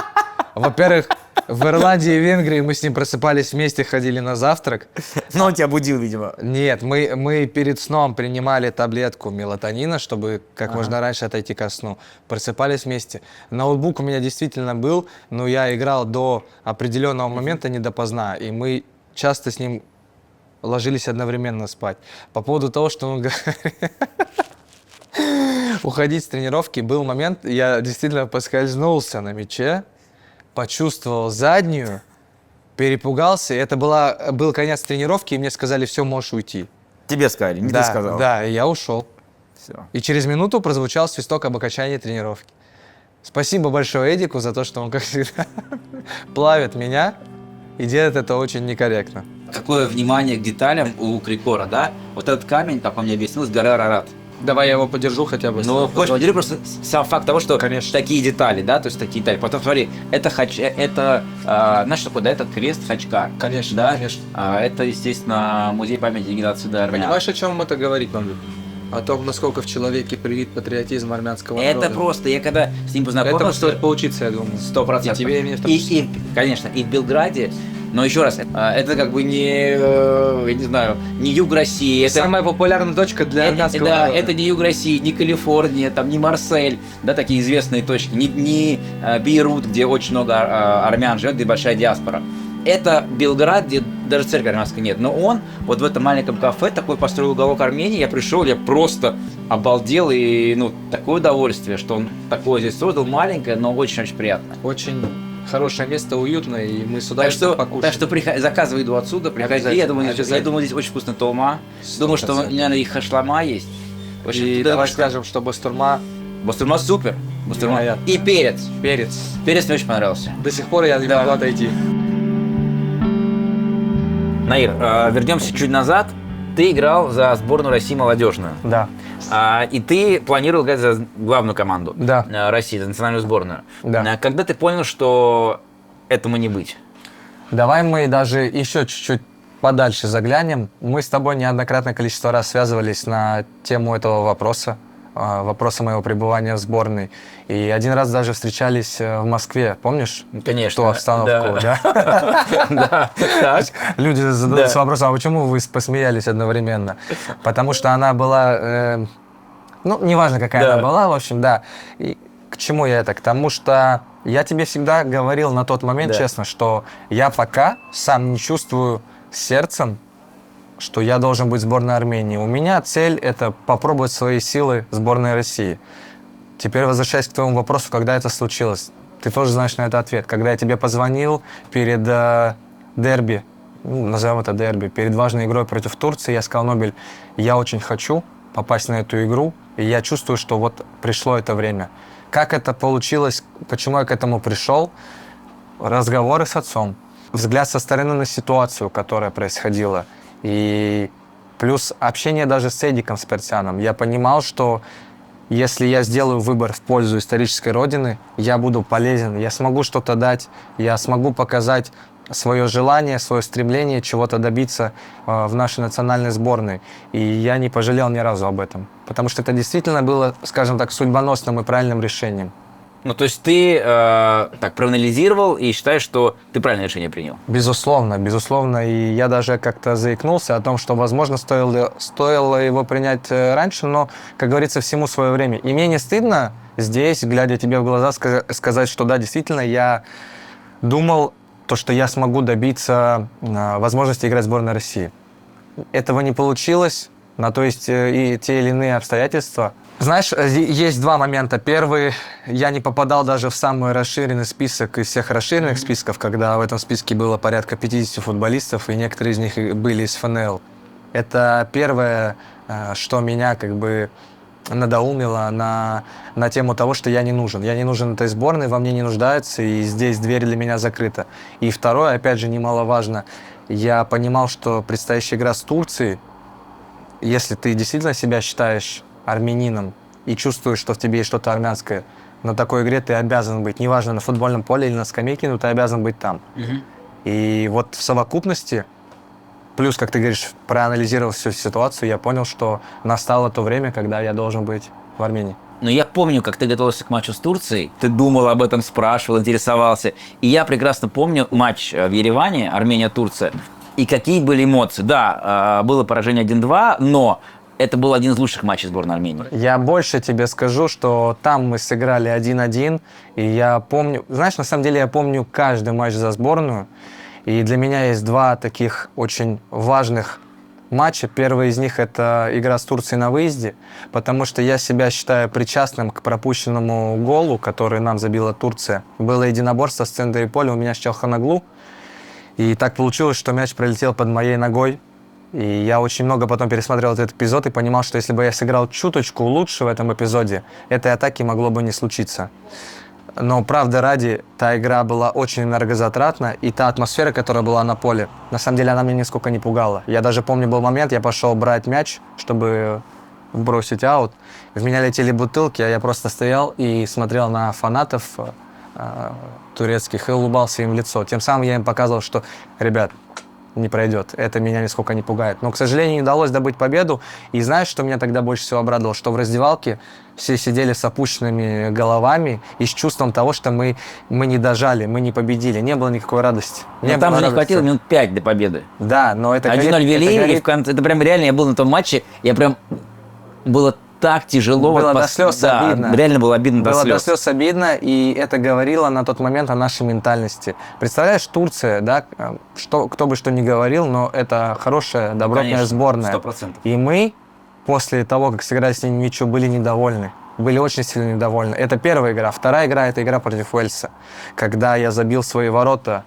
Во-первых, в Ирландии и Венгрии мы с ним просыпались вместе, ходили на завтрак. Но он тебя будил, видимо. Нет, мы перед сном принимали таблетку мелатонина, чтобы как можно раньше отойти ко сну. Просыпались вместе. Ноутбук у меня действительно был, но я играл до определенного момента не допоздна, и мы часто с ним ложились одновременно спать. По поводу того, что он говорит... Уходить с тренировки, был момент, я действительно поскользнулся на мяче, почувствовал заднюю, перепугался. Это был конец тренировки, и мне сказали, все, можешь уйти. Тебе сказали, не Да, ты сказал. да, и я ушел. Все. И через минуту прозвучал свисток об окончании тренировки. Спасибо большое Эдику за то, что он, как всегда, плавит меня и делает это очень некорректно. Какое внимание к деталям у Крикора, да? Вот этот камень, как он мне объяснил, с горы Арарат. Давай я его подержу хотя бы. Ну, хочешь, просто сам факт того, что Конечно. такие детали, да, то есть такие детали. Потом смотри, это знаешь, что такое, да, этот крест Хачкар. Конечно, да? конечно. Это, естественно, музей памяти геноцида армян. Понимаешь, о чем это говорит, Мамлюк? О том, насколько в человеке привит патриотизм армянского Это народа. просто, я когда с ним Этому познакомился... стоит поучиться, я думаю. 100%. И тебе, и мне в том числе. И, конечно, и в Белграде, но еще раз, это как бы не, я не знаю, не юг России, это Самая популярная точка для армянского да, народа. это не юг России, не Калифорния, там, не Марсель, да, такие известные точки, не Бейрут, где очень много армян живет, где большая диаспора. Это Белград, где даже церкви армянской нет. Но он вот в этом маленьком кафе такой построил уголок Армении. Я пришел, я просто обалдел. И такое удовольствие, что он такое здесь создал. Маленькое, но очень-очень приятное. Очень хорошее место, уютное, и мы с Так удовольствием что, покушаем. заказывай еду отсюда, приходи. Я думаю, здесь очень вкусно толма. Думаю, что, 100%. наверное, и хашлама есть. В общем, И туда давай можно- скажем, что бастурма, Бастурма супер. Бастурма. Невероятно. И перец. перец. Перец мне очень понравился. До сих пор я не Да. могу отойти. Наир, вернемся чуть назад. Ты играл за сборную России молодежную. Да. И ты планировал играть за главную команду Да. России, за национальную сборную. Да. Когда ты понял, что этому не быть? Давай мы даже еще чуть-чуть подальше заглянем. Мы с тобой неоднократное количество раз связывались на тему этого вопроса моего пребывания в сборной. И один раз даже встречались в Москве, помнишь? Конечно. Ту обстановку, да? Да. Так. Люди задаются вопросом, а почему вы посмеялись одновременно? Потому что она была, неважно, какая Да. она была, в общем, да. И к чему я это? К тому, что я тебе всегда говорил на тот момент, Да. честно, что я пока сам не чувствую сердцем, что я должен быть в сборной Армении. У меня цель – это попробовать свои силы в сборной России. Теперь возвращаясь к твоему вопросу, когда это случилось. Ты тоже знаешь на это ответ. Когда я тебе позвонил перед дерби, назовем это дерби, перед важной игрой против Турции, я сказал: Нобель, я очень хочу попасть на эту игру, и я чувствую, что вот пришло это время. Как это получилось, почему я к этому пришел? Разговоры с отцом, взгляд со стороны на ситуацию, которая происходила, и плюс общение даже с Эдиком Спиртяном. Я понимал, что если я сделаю выбор в пользу исторической родины, я буду полезен, я смогу что-то дать, я смогу показать свое желание, свое стремление чего-то добиться в нашей национальной сборной. И я не пожалел ни разу об этом, потому что это действительно было, скажем так, судьбоносным и правильным решением. То есть ты так проанализировал и считаешь, что ты правильное решение принял? Безусловно, безусловно. И я даже как-то заикнулся о том, что, возможно, стоило его принять раньше, но, как говорится, всему свое время. И мне не стыдно здесь, глядя тебе в глаза, сказать, что да, действительно, я думал, что я смогу добиться возможности играть в сборной России. Этого не получилось, то есть и те или иные обстоятельства. Знаешь, есть два момента. Первый, я не попадал даже в самый расширенный список из всех расширенных списков, когда в этом списке было порядка 50 футболистов, и некоторые из них были из ФНЛ. Это первое что меня как бы надоумило на тему того, что я не нужен. Я не нужен этой сборной, во мне не нуждаются, и здесь дверь для меня закрыта. И второе, опять же, немаловажно, я понимал, что предстоящая игра с Турцией, если ты действительно себя считаешь армянином и чувствуешь, что в тебе есть что-то армянское, на такой игре ты обязан быть, неважно, на футбольном поле или на скамейке, но ты обязан быть там. И вот в совокупности, плюс, как ты говоришь, проанализировав всю ситуацию, я понял, что настало то время, когда я должен быть в Армении. Но я помню, как ты готовился к матчу с Турцией, ты думал об этом, спрашивал, интересовался. И я прекрасно помню матч в Ереване, Армения-Турция, и какие были эмоции. Да, было поражение 1-2, но это был один из лучших матчей сборной Армении. Я больше тебе скажу, что там мы сыграли 1-1, и я помню... Знаешь, на самом деле я помню каждый матч за сборную, и для меня есть два таких очень важных матча. Первый из них – это игра с Турцией на выезде, потому что я себя считаю причастным к пропущенному голу, который нам забила Турция. Было единоборство в центре поля у меня с Çalhanoğlu, и так получилось, что мяч пролетел под моей ногой. И я очень много потом пересмотрел этот эпизод и понимал, что если бы я сыграл чуточку лучше в этом эпизоде, этой атаки могло бы не случиться. Но, правда ради, та игра была очень энергозатратна, и та атмосфера, которая была на поле, на самом деле она меня нисколько не пугала. Я даже помню, был момент, я пошел брать мяч, чтобы бросить аут. В меня летели бутылки, а я просто стоял и смотрел на фанатов турецких и улыбался им в лицо. Тем самым я им показывал, что, ребят, не пройдет. Это меня нисколько не пугает. Но, к сожалению, не удалось добыть победу. И знаешь, что меня тогда больше всего обрадовало? Что в раздевалке все сидели с опущенными головами и с чувством того, что мы не дожали, мы не победили. Не было никакой радости. Но там же не хватило минут 5 до победы. Да, но это 1-0 вели, и в конце, это прям реально, я был на том матче, я прям... Было так тяжело. Было вот до слез обидно. Реально было обидно до слез. Было до слез обидно, и это говорило на тот момент о нашей ментальности. Представляешь, Турция, да, кто бы что ни говорил, но это хорошая, добротная Конечно, сборная. 100%. И мы после того, как сыграли с ними ничью, были недовольны. Были очень сильно недовольны. Это первая игра. Вторая игра – это игра против Уэльса. Когда я забил свои ворота,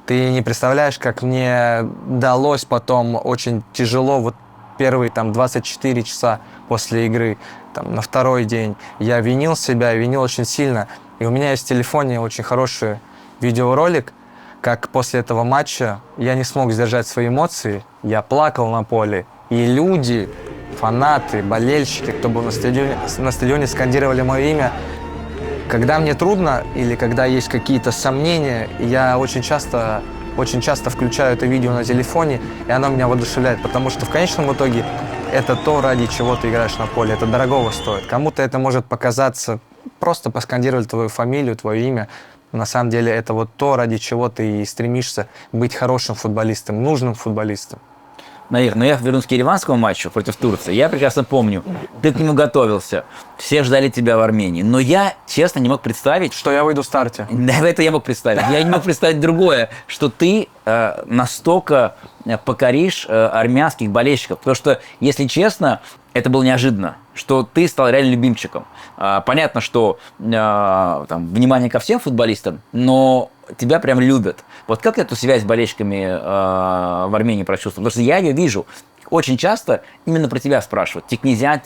ты не представляешь, как мне далось потом очень тяжело вот первые там 24 часа после игры, там, на второй день. Я винил себя, винил очень сильно. И у меня есть в телефоне очень хороший видеоролик, как после этого матча я не смог сдержать свои эмоции. Я плакал на поле. И люди, фанаты, болельщики, кто был на стадионе, скандировали мое имя. Когда мне трудно или когда есть какие-то сомнения, я очень часто включаю это видео на телефоне, и оно меня воодушевляет, потому что в конечном итоге это то, ради чего ты играешь на поле. Это дорогого стоит. Кому-то это может показаться, просто поскандировали твою фамилию, твое имя. На самом деле это вот то, ради чего ты и стремишься быть хорошим футболистом, нужным футболистом. Наир, но я вернусь к ереванскому матчу против Турции. Я прекрасно помню, ты к нему готовился, все ждали тебя в Армении. Но я, честно, не мог представить... Что я выйду в старте. Да, это я мог представить. Я не мог представить другое, что ты настолько покоришь армянских болельщиков. Потому что, если честно, это было неожиданно, что ты стал реально любимчиком. Понятно, что там, внимание ко всем футболистам, но тебя прям любят. Вот как ты эту связь с болельщиками в Армении прочувствовал? Потому что я ее вижу. Очень часто именно про тебя спрашивают. Тикнезян.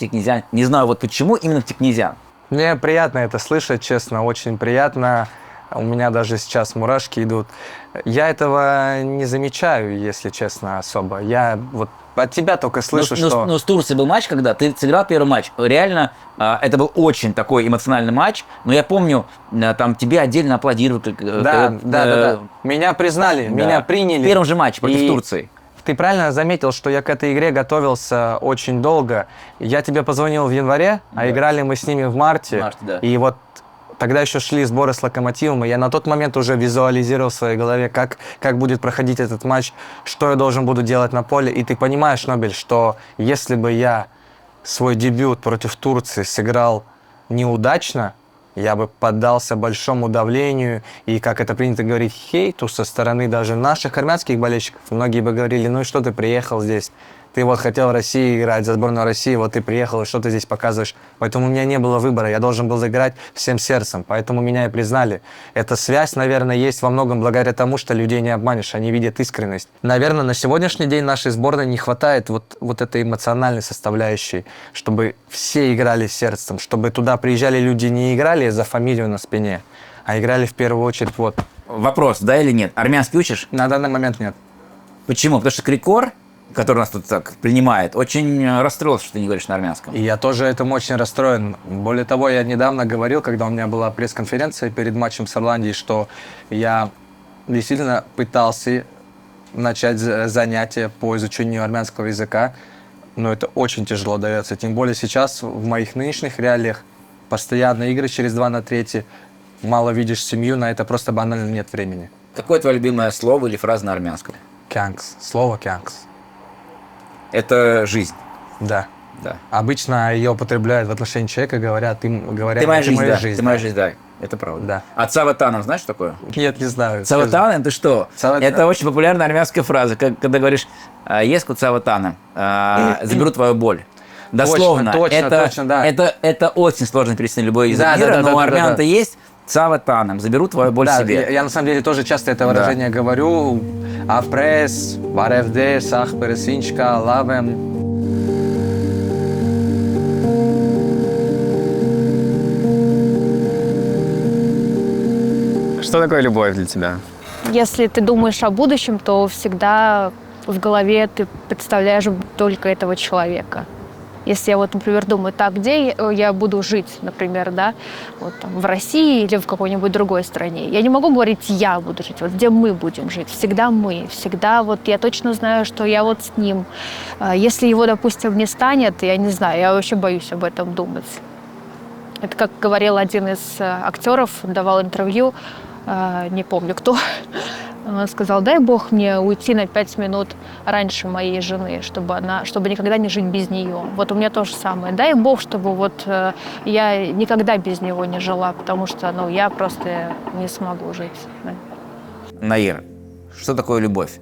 Не знаю, вот почему именно Тикнезян. Мне приятно это слышать, честно, очень приятно. У меня даже сейчас мурашки идут. Я этого не замечаю, если честно, особо. Я вот от тебя только слышу, что... Но с Турцией был матч, когда ты сыграл первый матч. Реально, это был очень такой эмоциональный матч. Но я помню, там тебе отдельно аплодировали. Да. Меня признали, меня приняли. В первом же матче против Турции. Ты правильно заметил, что я к этой игре готовился очень долго. Я тебе позвонил в январе, а играли мы с ними в марте. И вот тогда еще шли сборы с Локомотивом, и я на тот момент уже визуализировал в своей голове, как будет проходить этот матч, что я должен буду делать на поле. И ты понимаешь, Нобель, что если бы я свой дебют против Турции сыграл неудачно, я бы поддался большому давлению и, как это принято говорить, хейту со стороны даже наших армянских болельщиков. Многие бы говорили, ну и что ты приехал здесь, Ты вот хотел в России играть за сборную России, вот ты приехал, и что ты здесь показываешь. Поэтому у меня не было выбора, я должен был играть всем сердцем, поэтому меня и признали. Эта связь, наверное, есть во многом благодаря тому, что людей не обманешь, они видят искренность. Наверное, на сегодняшний день нашей сборной не хватает вот этой эмоциональной составляющей, чтобы все играли сердцем, чтобы туда приезжали люди, не играли за фамилию на спине, а играли в первую очередь вот. Вопрос, да или нет? Армянский учишь? На данный момент нет. Почему? Потому что Крикор, который нас тут так принимает, очень расстроился, что ты не говоришь на армянском. И я тоже этому очень расстроен. Более того, я недавно говорил, когда у меня была пресс-конференция перед матчем с Ирландией, что я действительно пытался начать занятия по изучению армянского языка, но это очень тяжело дается. Тем более сейчас, в моих нынешних реалиях, постоянные игры через 2 на 3, мало видишь семью, на это просто банально нет времени. Какое твое любимое слово или фраза на армянском? Кянкс. Слово кянкс. Это жизнь. Да. Да. Обычно ее употребляют в отношении человека, говорят, Ты моя жизнь, да. Ты моя да. жизнь, да. Это правда. Да. А Цаватанов знаешь, что такое? Нет, не знаю. Цаватанен, ты что? Это очень популярная армянская фраза, когда говоришь «Еску Цаватана», заберу твою боль. Дословно. Точно, да. Это очень сложно перевести на любой язык мира, но у армян-то есть «Цаватаном», заберу твою боль себе. Я на самом деле тоже часто это выражение говорю. Авпрес, варевде, сахпересинчка, лавем. Что такое любовь для тебя? Если ты думаешь о будущем, то всегда в голове ты представляешь только этого человека. Если я вот, например, думаю, так, где я буду жить, например, да, вот там, в России или в какой-нибудь другой стране, я не могу говорить, я буду жить, вот где мы будем жить, всегда мы, всегда вот я точно знаю, что я вот с ним. Если его, допустим, не станет, я не знаю, я вообще боюсь об этом думать. Это как говорил один из актеров, давал интервью, не помню кто, он сказал, дай бог мне уйти на 5 минут раньше моей жены, чтобы никогда не жить без нее. Вот у меня то же самое. Дай бог, чтобы вот я никогда без него не жила, потому что я просто не смогу жить. Наир, что такое любовь?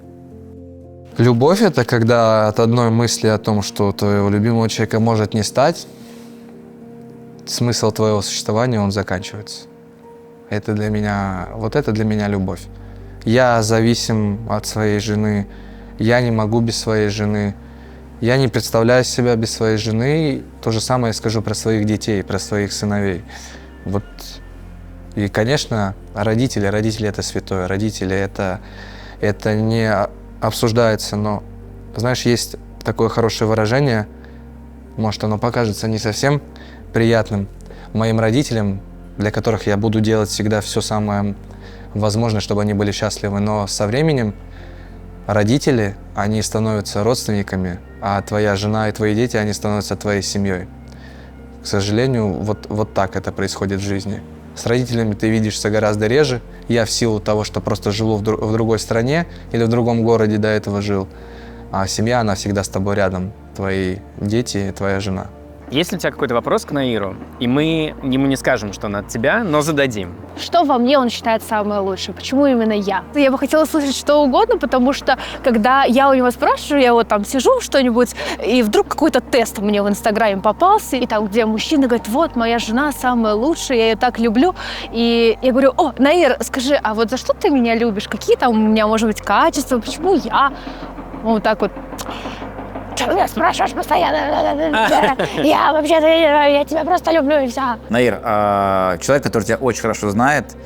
Любовь – это когда от одной мысли о том, что твоего любимого человека может не стать, смысл твоего существования, он заканчивается. Это для меня любовь. Я зависим от своей жены, я не могу без своей жены, я не представляю себя без своей жены. То же самое я скажу про своих детей, про своих сыновей. Вот. И, конечно, родители – это святое, родители – это не обсуждается, но, знаешь, есть такое хорошее выражение, может, оно покажется не совсем приятным моим родителям, для которых я буду делать всегда все самое возможное, чтобы они были счастливы. Но со временем родители, они становятся родственниками, а твоя жена и твои дети, они становятся твоей семьей. К сожалению, вот так это происходит в жизни. С родителями ты видишься гораздо реже. Я в силу того, что просто живу в другой стране или в другом городе до этого жил. А семья, она всегда с тобой рядом. Твои дети и твоя жена. Есть ли у тебя какой-то вопрос к Наиру? И мы ему не скажем, что он от тебя, но зададим. Что во мне он считает самое лучшее? Почему именно я? Я бы хотела слышать что угодно, потому что, когда я у него спрашиваю, я вот там сижу что-нибудь, и вдруг какой-то тест мне в Инстаграме попался, и там, где мужчина говорит, вот, моя жена самая лучшая, я ее так люблю. И я говорю, о, Наир, скажи, а вот за что ты меня любишь? Какие там у меня, может быть, качества? Почему я? Он вот так вот... Что ты меня спрашиваешь постоянно? Я вообще-то, я тебя просто люблю, и все. Наир, человек, который тебя очень хорошо знает,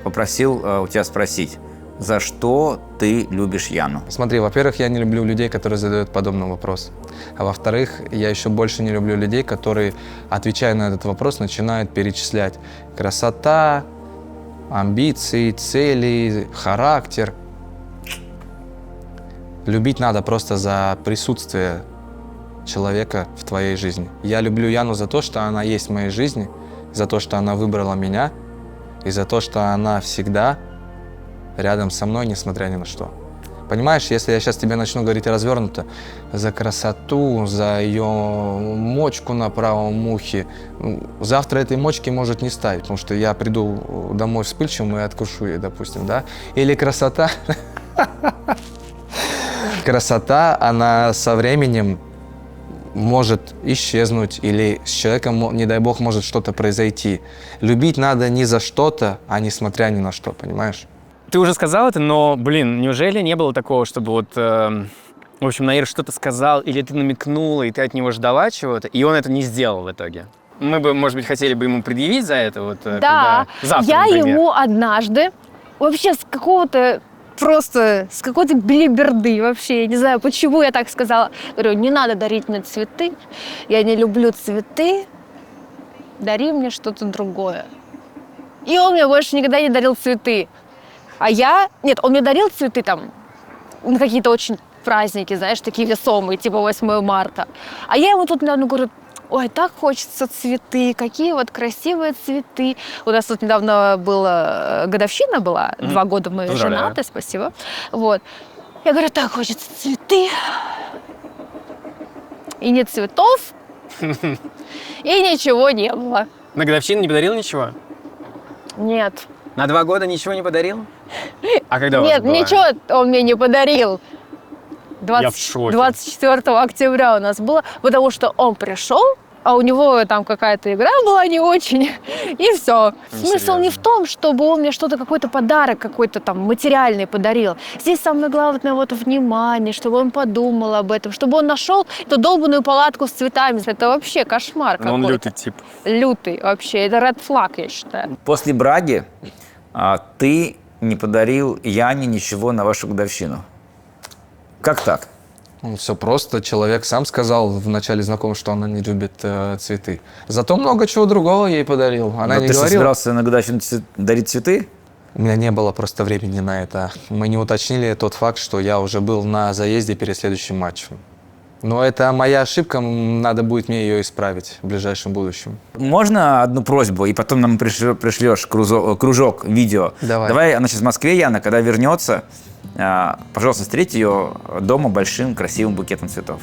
попросил у тебя спросить, за что ты любишь Яну? Смотри, во-первых, я не люблю людей, которые задают подобный вопрос. А во-вторых, я еще больше не люблю людей, которые, отвечая на этот вопрос, начинают перечислять красота, амбиции, цели, характер. Любить надо просто за присутствие человека в твоей жизни. Я люблю Яну за то, что она есть в моей жизни, за то, что она выбрала меня, и за то, что она всегда рядом со мной, несмотря ни на что. Понимаешь, если я сейчас тебе начну говорить развернуто, за красоту, за ее мочку на правом ухе, завтра этой мочки может не стать, потому что я приду домой вспыльчивым и откушу ей, допустим, да? Или красота... красота, она со временем может исчезнуть, или с человеком, не дай бог, может что-то произойти. Любить надо не за что-то, а несмотря ни на что, понимаешь? Ты уже сказал это, но, блин, неужели не было такого, чтобы вот, в общем, Наир что-то сказал, или ты намекнула, и ты от него ждала чего-то, и он это не сделал в итоге? Мы бы, может быть, хотели бы ему предъявить за это, вот, Да, завтра, я например. ему однажды вообще с какого-то просто с какой-то белиберды вообще, я не знаю, почему я так сказала. Говорю, не надо дарить мне цветы, я не люблю цветы, дари мне что-то другое. И он мне больше никогда не дарил цветы. Нет, он мне дарил цветы там на какие-то очень праздники, знаешь, такие весомые, типа 8 марта. А я ему тут недавно говорю, ой, так хочется цветы, какие вот красивые цветы. У нас тут недавно годовщина была, 2 года мы Поздравляю. женаты, спасибо. Вот. Я говорю, так хочется цветы. И нет цветов, и ничего не было. На годовщину не подарил ничего? Нет. На 2 года ничего не подарил? А когда у вас Нет, была? ничего он мне не подарил. Я в шоке. 24 октября у нас было, потому что он пришел, а у него там какая-то игра была не очень, и все. Смысл не в том, чтобы он мне что-то, какой-то подарок какой-то там материальный подарил. Здесь самое главное вот внимание, чтобы он подумал об этом, чтобы он нашел эту долбанную палатку с цветами. Это вообще кошмар Ну, какой-то. он лютый тип. Лютый вообще, это red flag, я считаю. После браги ты не подарил Яне ничего на вашу годовщину. Как так? Все просто. Человек сам сказал в начале знакомства, что она не любит цветы. Зато много чего другого ей подарил. Она Но не ты что, говорила. собирался на годовщину дарить цветы? У меня не было просто времени на это. Мы не уточнили тот факт, что я уже был на заезде перед следующим матчем. Но это моя ошибка, надо будет мне ее исправить в ближайшем будущем. Можно одну просьбу, и потом нам пришлешь кружок видео? Давай. Она сейчас в Москве, Яна, когда вернется, пожалуйста, встреть ее дома большим красивым букетом цветов.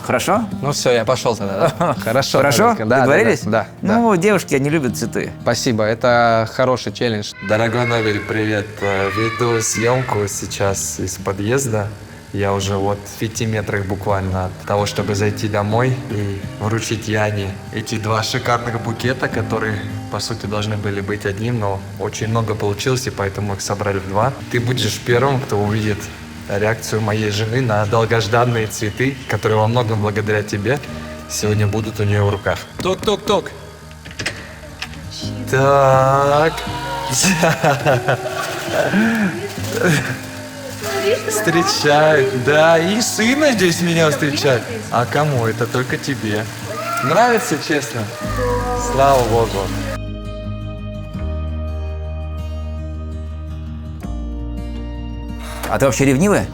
Хорошо? Ну все, я пошел тогда. Да? Хорошо. Хорошо? Наверное. Да, Договорились? Да. Ну, девушки, они любят цветы. Спасибо, это хороший челлендж. Дорогой Нобель, привет. Веду съемку сейчас из подъезда. Я уже вот в 5 метрах буквально от того, чтобы зайти домой и вручить Яне эти 2 шикарных букета, которые, по сути, должны были быть одним, но очень много получилось, и поэтому их собрали в 2. Ты будешь первым, кто увидит реакцию моей жены на долгожданные цветы, которые во многом благодаря тебе сегодня будут у нее в руках. Ток-ток-ток. Так. Встречают, да, и сына здесь меня встречают. А кому? Это только тебе. Нравится, честно? Слава Богу. А ты вообще ревнивая?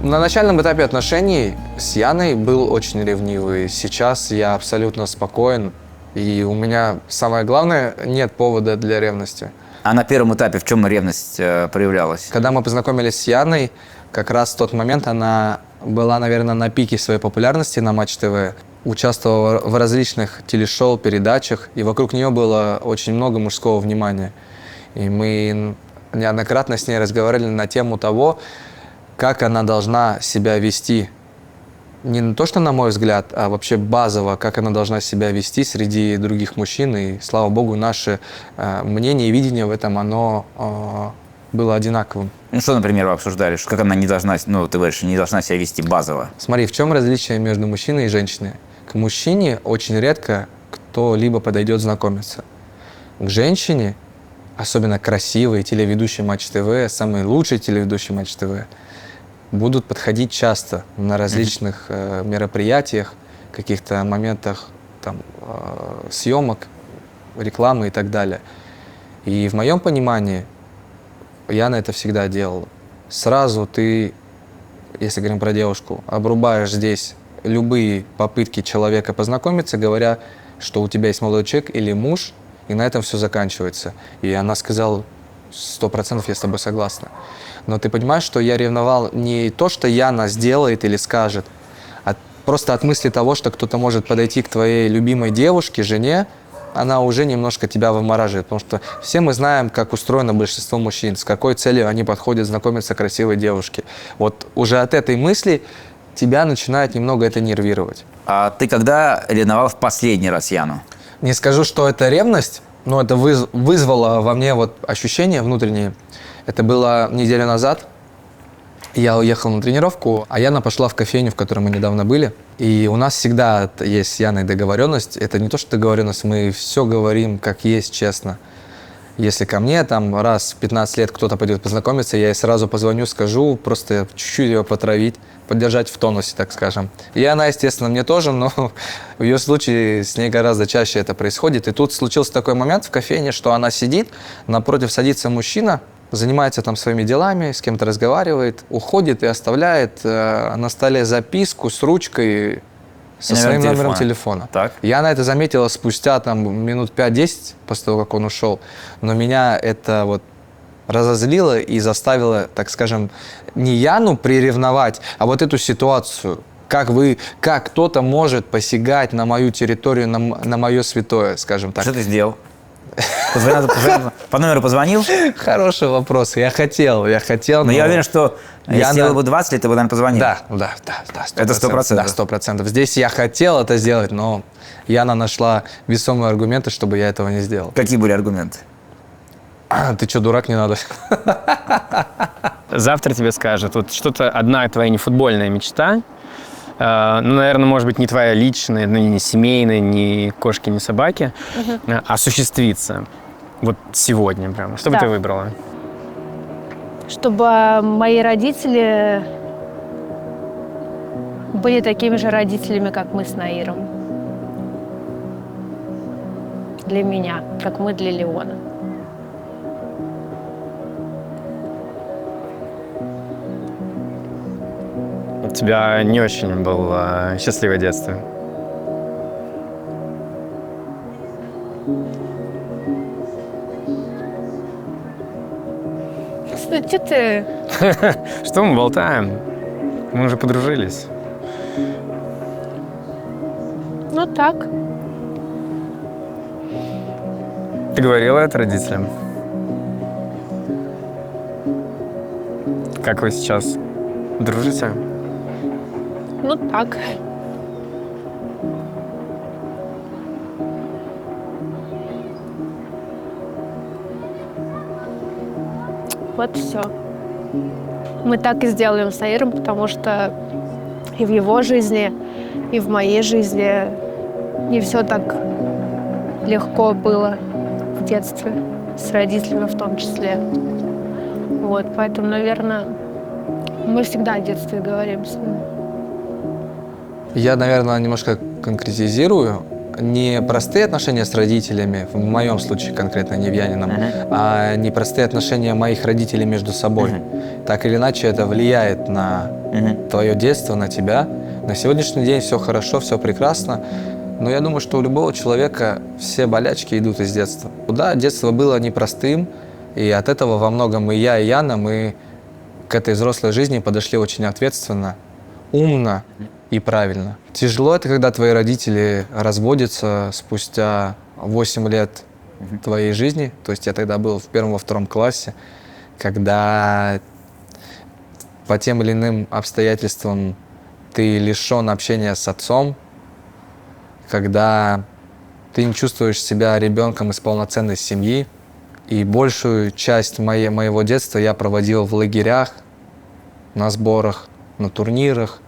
На начальном этапе отношений с Яной был очень ревнивый. Сейчас я абсолютно спокоен. И у меня, самое главное, нет повода для ревности. А на первом этапе в чем ревность проявлялась? Когда мы познакомились с Яной, как раз в тот момент она была, наверное, на пике своей популярности на Матч ТВ. Участвовала в различных телешоу, передачах, и вокруг нее было очень много мужского внимания. И мы неоднократно с ней разговаривали на тему того, как она должна себя вести. Не то, что на мой взгляд, а вообще базово, как она должна себя вести среди других мужчин. И, слава богу, наше мнение и видение в этом, оно было одинаковым. Ну, что, например, вы обсуждали? Как она не должна, ты говоришь, не должна себя вести базово? Смотри, в чем различие между мужчиной и женщиной? К мужчине очень редко кто-либо подойдет знакомиться. К женщине, особенно красивые телеведущие Матч ТВ, самые лучшие телеведущие Матч ТВ, будут подходить часто на различных мероприятиях, каких-то моментах там, съемок, рекламы и так далее. И в моем понимании Яна это всегда делала. Сразу ты, если говорим про девушку, обрубаешь здесь любые попытки человека познакомиться, говоря, что у тебя есть молодой человек или муж, и на этом все заканчивается. И она сказала, 100% я с тобой согласна. Но ты понимаешь, что я ревновал не то, что Яна сделает или скажет, а просто от мысли того, что кто-то может подойти к твоей любимой девушке, жене, она уже немножко тебя вымораживает, потому что все мы знаем, как устроено большинство мужчин, с какой целью они подходят знакомиться к красивой девушке. Вот уже от этой мысли тебя начинает немного это нервировать. А ты когда ревновал в последний раз Яну? Не скажу, что это ревность, но это вызвало во мне вот ощущения внутренние. Это было неделю назад. Я уехал на тренировку, а Яна пошла в кофейню, в которой мы недавно были. И у нас всегда есть с Яной договоренность. Это не то, что договоренность, мы все говорим как есть, честно. Если ко мне там раз в 15 лет кто-то пойдет познакомиться, я ей сразу позвоню, скажу, просто чуть-чуть ее потравить, поддержать в тонусе, так скажем. И она, естественно, мне тоже, но в ее случае с ней гораздо чаще это происходит. И тут случился такой момент в кофейне, что она сидит, напротив садится мужчина, занимается там своими делами, с кем-то разговаривает, уходит и оставляет на столе записку с ручкой со своим номером телефона. Так. Я на это заметила спустя там минут 5-10 после того, как он ушел, но меня это вот разозлило и заставило, так скажем, не Яну приревновать, а вот эту ситуацию. Как кто-то может посягать на мою территорию, на мое святое, скажем так. Что ты сделал? По номеру позвонил? Хороший вопрос. Я хотел. Но я уверен, что если было бы 20 лет, ты бы, наверное, позвонил. Да. Это 100%? Да, 100%. Здесь я хотел это сделать, но Яна нашла весомые аргументы, чтобы я этого не сделал. Какие были аргументы? Ты что, дурак, не надо? Завтра тебе скажут, вот что-то, одна твоя нефутбольная мечта, ну, наверное, может быть, не твоя личная, ну, не семейная, ни кошки, ни собаки, осуществится. Вот сегодня прямо. Что бы ты выбрала? Чтобы мои родители были такими же родителями, как мы с Наиром. Для меня, как мы для Леона. У тебя не очень было счастливое детство. Что ты? Что мы болтаем? Мы уже подружились. Ну так. Ты говорила это родителям? Как вы сейчас дружите? Ну так. Вот все. Мы так и сделаем с Аиром, потому что и в его жизни, и в моей жизни не все так легко было в детстве, с родителями в том числе. Вот, поэтому, наверное, мы всегда о детстве говорим с ним. Я, наверное, немножко конкретизирую. Не простые отношения с родителями, в моем случае конкретно, не в Янином, а не простые отношения моих родителей между собой. Так или иначе, это влияет на твое детство, на тебя. На сегодняшний день все хорошо, все прекрасно. Но я думаю, что у любого человека все болячки идут из детства. Да, детство было непростым, и от этого во многом и я, и Яна, мы к этой взрослой жизни подошли очень ответственно, умно и правильно. Тяжело это, когда твои родители разводятся спустя 8 лет твоей жизни. То есть я тогда был в 1-2 классе, когда по тем или иным обстоятельствам ты лишен общения с отцом, когда ты не чувствуешь себя ребенком из полноценной семьи. И большую часть моего детства я проводил в лагерях, на сборах, на турнирах.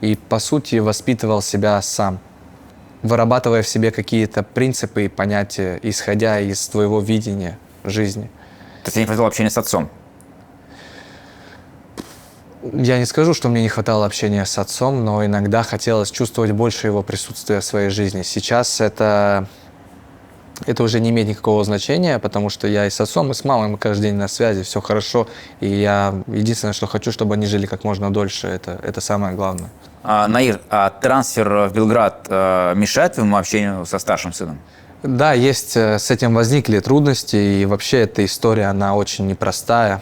И, по сути, воспитывал себя сам, вырабатывая в себе какие-то принципы и понятия, исходя из твоего видения жизни. То есть тебе не хватало общения с отцом? Я не скажу, что мне не хватало общения с отцом, но иногда хотелось чувствовать больше его присутствия в своей жизни. Сейчас это уже не имеет никакого значения, потому что я и с отцом, и с мамой, мы каждый день на связи, все хорошо. И я единственное, что хочу, чтобы они жили как можно дольше, это самое главное. Наир, а трансфер в Белград мешает твоему общению со старшим сыном? Да, есть, с этим возникли трудности, и вообще эта история, она очень непростая.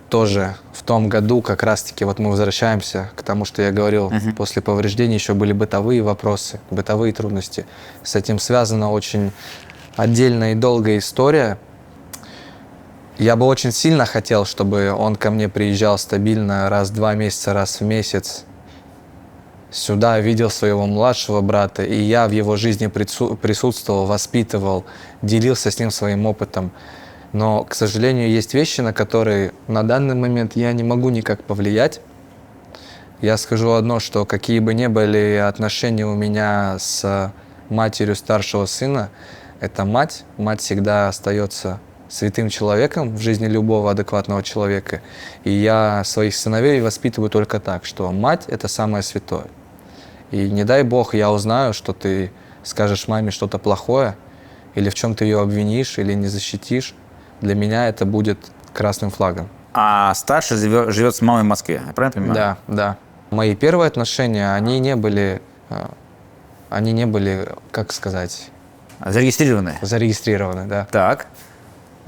Тоже в том году как раз-таки вот мы возвращаемся к тому, что я говорил, после повреждений еще были бытовые вопросы, бытовые трудности. С этим связано очень отдельная и долгая история. Я бы очень сильно хотел, чтобы он ко мне приезжал стабильно раз в 2 месяца, раз в месяц. Сюда видел своего младшего брата, и я в его жизни присутствовал, воспитывал, делился с ним своим опытом. Но, к сожалению, есть вещи, на которые на данный момент я не могу никак повлиять. Я скажу одно, что какие бы ни были отношения у меня с матерью старшего сына, это мать. Мать всегда остается святым человеком в жизни любого адекватного человека. И я своих сыновей воспитываю только так, что мать – это самое святое. И не дай бог я узнаю, что ты скажешь маме что-то плохое, или в чем ты ее обвинишь, или не защитишь. Для меня это будет красным флагом. А старший живет с мамой в Москве, я правильно понимаю? Да, да. Мои первые отношения, они не были, как сказать, Зарегистрированы? зарегистрированы, да. Так.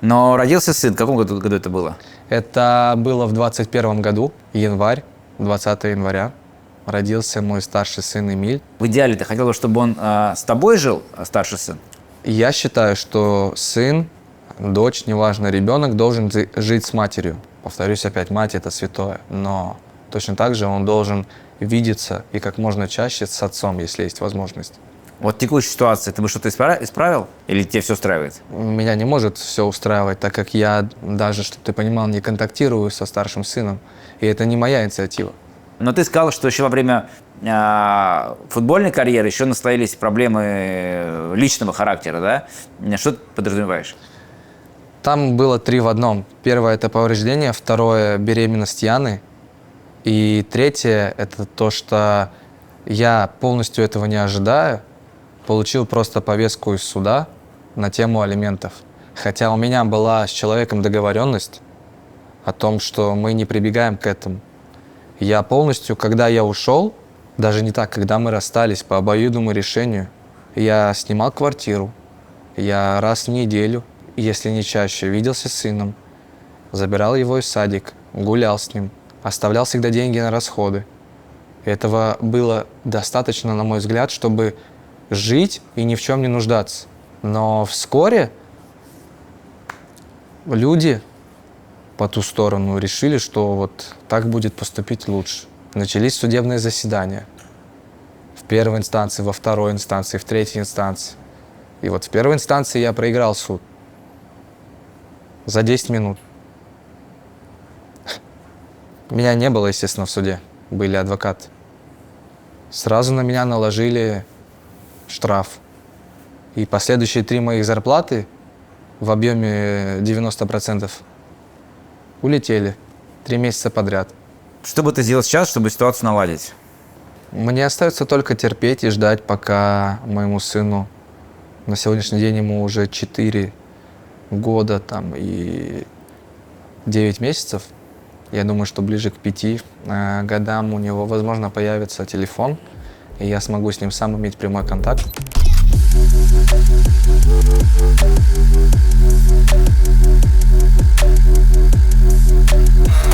Но родился сын. В каком году это было? Это было в 21 году, январь, 20 января. Родился мой старший сын Эмиль. В идеале ты хотел бы, чтобы он с тобой жил, старший сын? Я считаю, что сын, дочь, неважно, ребенок должен жить с матерью. Повторюсь опять, мать – это святое. Но точно так же он должен видеться и как можно чаще с отцом, если есть возможность. Вот в текущей ситуации ты бы что-то исправил? Или тебе все устраивает? Меня не может все устраивать, так как я даже, чтобы ты понимал, не контактирую со старшим сыном. И это не моя инициатива. Но ты сказал, что еще во время футбольной карьеры еще настоялись проблемы личного характера, да? Что ты подразумеваешь? Там было 3 в одном. Первое – это повреждение, второе – беременность Яны. И третье – это то, что я полностью этого не ожидая, получил просто повестку из суда на тему алиментов. Хотя у меня была с человеком договоренность о том, что мы не прибегаем к этому. Я полностью, когда я ушел, даже не так, когда мы расстались по обоюдному решению, я снимал квартиру, я раз в неделю, если не чаще, виделся с сыном, забирал его из садика, гулял с ним, оставлял всегда деньги на расходы. Этого было достаточно, на мой взгляд, чтобы жить и ни в чем не нуждаться. Но вскоре люди по ту сторону решили, что вот так будет поступить лучше. Начались судебные заседания. В первой инстанции, во второй инстанции, в третьей инстанции. И вот в первой инстанции я проиграл суд. За 10 минут. Меня не было, естественно, в суде. Были адвокаты. Сразу на меня наложили штраф. И последующие 3 моих зарплаты в объеме 90% улетели 3 месяца подряд. Что бы ты сделал сейчас, чтобы ситуацию наладить? Мне остается только терпеть и ждать, пока моему сыну, на сегодняшний день ему уже 4 года там, и 9 месяцев. Я думаю, что ближе к 5 годам у него, возможно, появится телефон, и я смогу с ним сам иметь прямой контакт.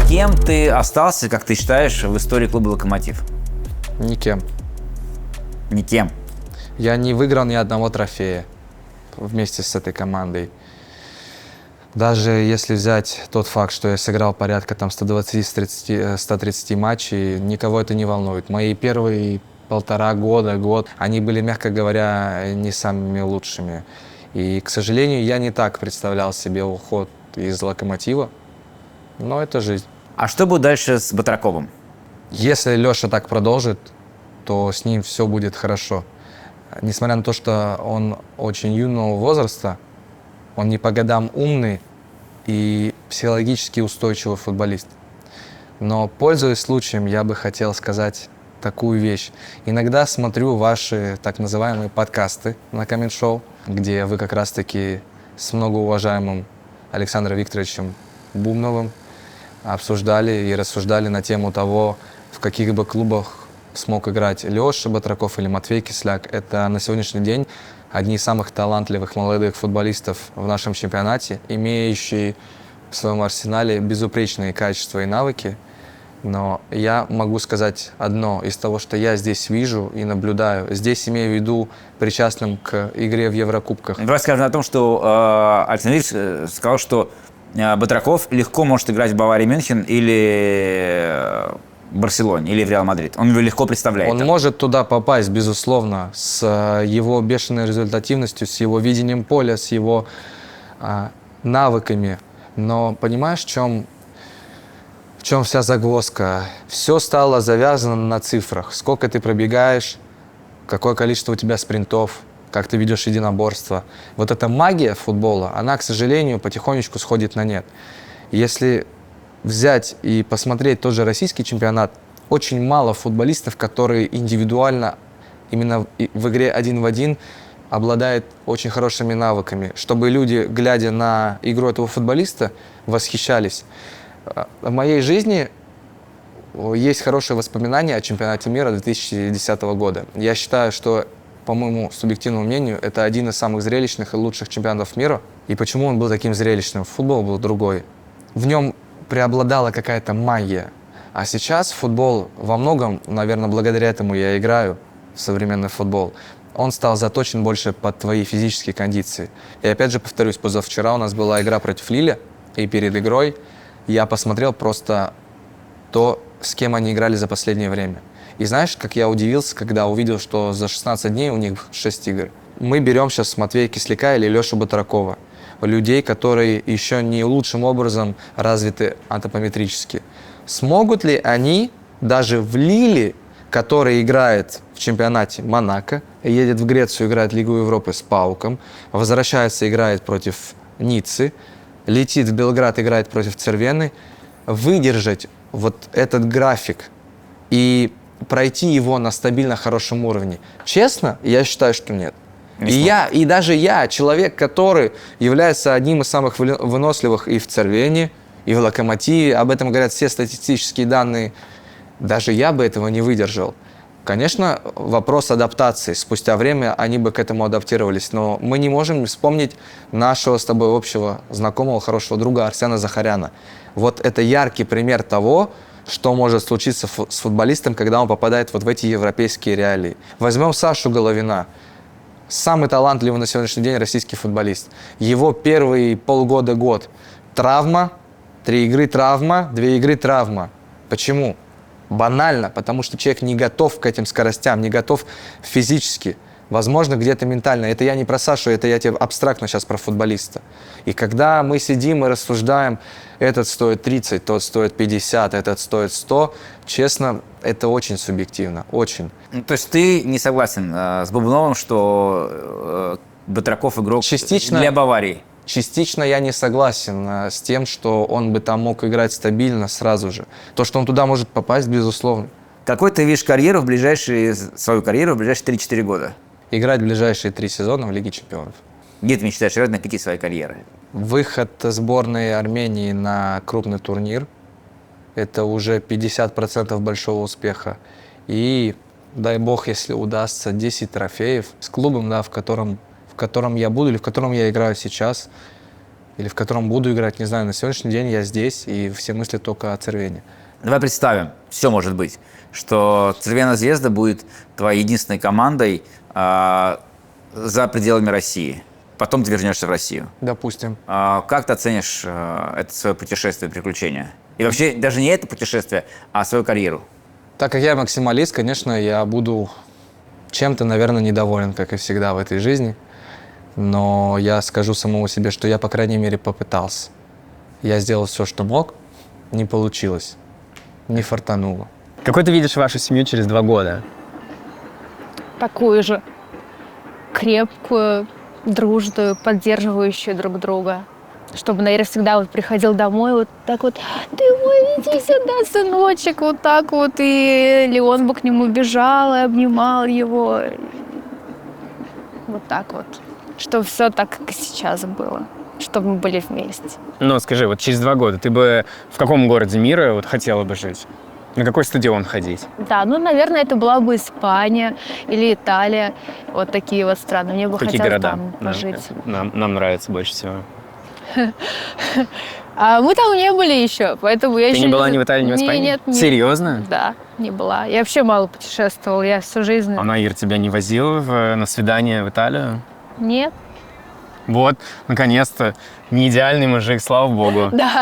Кем ты остался, как ты считаешь, в истории клуба «Локомотив»? Никем. Никем. Я не выиграл ни одного трофея вместе с этой командой. Даже если взять тот факт, что я сыграл порядка там 120-130 матчей, никого это не волнует. Мои первые 1,5 года, год, они были, мягко говоря, не самыми лучшими. И, к сожалению, я не так представлял себе уход из «Локомотива», но это жизнь. А что будет дальше с Батраковым? Если Леша так продолжит, то с ним все будет хорошо. Несмотря на то, что он очень юного возраста, он не по годам умный и психологически устойчивый футболист. Но, пользуясь случаем, я бы хотел сказать такую вещь. Иногда смотрю ваши так называемые подкасты на Коммент-шоу, где вы как раз-таки с многоуважаемым Александром Викторовичем Бубновым обсуждали и рассуждали на тему того, в каких бы клубах смог играть Леша Батраков или Матвей Кисляк. Это на сегодняшний день одни из самых талантливых молодых футболистов в нашем чемпионате, имеющие в своем арсенале безупречные качества и навыки. Но я могу сказать одно из того, что я здесь вижу и наблюдаю. Здесь имею в виду причастным к игре в Еврокубках. Давай скажем о том, что Александр Ильич сказал, что Батраков легко может играть в Баварии Мюнхен или Барселоне, или в Реал Мадрид. Он его легко представляет. Он может туда попасть, безусловно, с его бешеной результативностью, с его видением поля, с его навыками. Но понимаешь, в чем вся загвоздка? Все стало завязано на цифрах. Сколько ты пробегаешь, какое количество у тебя спринтов, как ты ведешь единоборство. Вот эта магия футбола, она, к сожалению, потихонечку сходит на нет. Если взять и посмотреть тот же российский чемпионат, очень мало футболистов, которые индивидуально, именно в игре 1 в 1, обладают очень хорошими навыками, чтобы люди, глядя на игру этого футболиста, восхищались. В моей жизни есть хорошие воспоминания о чемпионате мира 2010 года. Я считаю, что, по моему субъективному мнению, это один из самых зрелищных и лучших чемпионатов мира. И почему он был таким зрелищным? Футбол был другой. В нем преобладала какая-то магия. А сейчас футбол во многом, наверное, благодаря этому я играю в современный футбол. Он стал заточен больше под твои физические кондиции. И опять же повторюсь, позавчера у нас была игра против Лиля, и перед игрой я посмотрел просто то, с кем они играли за последнее время. И знаешь, как я удивился, когда увидел, что за 16 дней у них 6 игр. Мы берем сейчас Матвея Кисляка или Лешу Батракова. Людей, которые еще не лучшим образом развиты антропометрически. Смогут ли они даже в Лиле, который играет в чемпионате Монако, едет в Грецию, играет в Лигу Европы с Пауком, возвращается, играет против Ниццы, летит в Белград, играет против Цервены, выдержать вот этот график и пройти его на стабильно хорошем уровне? Честно, я считаю, что нет. И даже я, человек, который является одним из самых выносливых и в Цервене, и в Локомотиве, об этом говорят все статистические данные, даже я бы этого не выдержал. Конечно, вопрос адаптации. Спустя время они бы к этому адаптировались, но мы не можем не вспомнить нашего с тобой общего знакомого, хорошего друга Арсена Захаряна. Вот это яркий пример того, что может случиться с футболистом, когда он попадает вот в эти европейские реалии. Возьмем Сашу Головина. Самый талантливый на сегодняшний день российский футболист. Его первые полгода-год травма, 3 игры травма, 2 игры травма. Почему? Банально, потому что человек не готов к этим скоростям, не готов физически. Возможно, где-то ментально. Это я не про Сашу, это я тебе абстрактно сейчас про футболиста. И когда мы сидим и рассуждаем, этот стоит 30, тот стоит 50, этот стоит 100, честно, это очень субъективно, очень. То есть ты не согласен с Бубновым, что Батраков игрок для Баварии? Частично я не согласен с тем, что он бы там мог играть стабильно сразу же. То, что он туда может попасть, безусловно. Какой ты видишь свою карьеру в ближайшие 3-4 года? Играть в ближайшие 3 сезона в Лиге чемпионов. Где ты мечтаешь играть на пике своей карьеры? Выход сборной Армении на крупный турнир – это уже 50% большого успеха. И, дай бог, если удастся, 10 трофеев с клубом, да, в котором я буду, или в котором я играю сейчас, или в котором буду играть, не знаю, на сегодняшний день я здесь, и все мысли только о Цервене. Давай представим, все может быть, что Цервена Зvezda будет твоей единственной командой за пределами России. Потом ты вернешься в Россию. Допустим. Как ты оценишь это свое путешествие, приключение? И вообще даже не это путешествие, а свою карьеру? Так как я максималист, конечно, я буду чем-то, наверное, недоволен, как и всегда в этой жизни. Но я скажу самому себе, что я, по крайней мере, попытался. Я сделал все, что мог, не получилось, не фартануло. Какой ты видишь вашу семью через 2 года? Такую же крепкую, дружную, поддерживающую друг друга. Чтобы, наверное, всегда вот приходил домой вот так вот: ты мой, иди сюда, сыночек, вот так вот. Или он бы к нему бежал и обнимал его. Вот так вот. Чтобы все так, как и сейчас было. Чтобы мы были вместе. Ну, скажи, вот через 2 года ты бы в каком городе мира вот хотела бы жить? На какой стадион ходить? Да, ну, наверное, это была бы Испания или Италия. Вот такие вот страны. Мне бы какие хотелось города там пожить. нам нравится больше всего? А мы там не были еще, поэтому я Ты еще... не была ни в Италии, ни в Испании? Нет, нет. Серьезно? Да, не была. Я вообще мало путешествовала, я всю жизнь... А Наир тебя не возил на свидание в Италию? Нет. Вот, наконец-то, не идеальный мужик, слава богу. Да.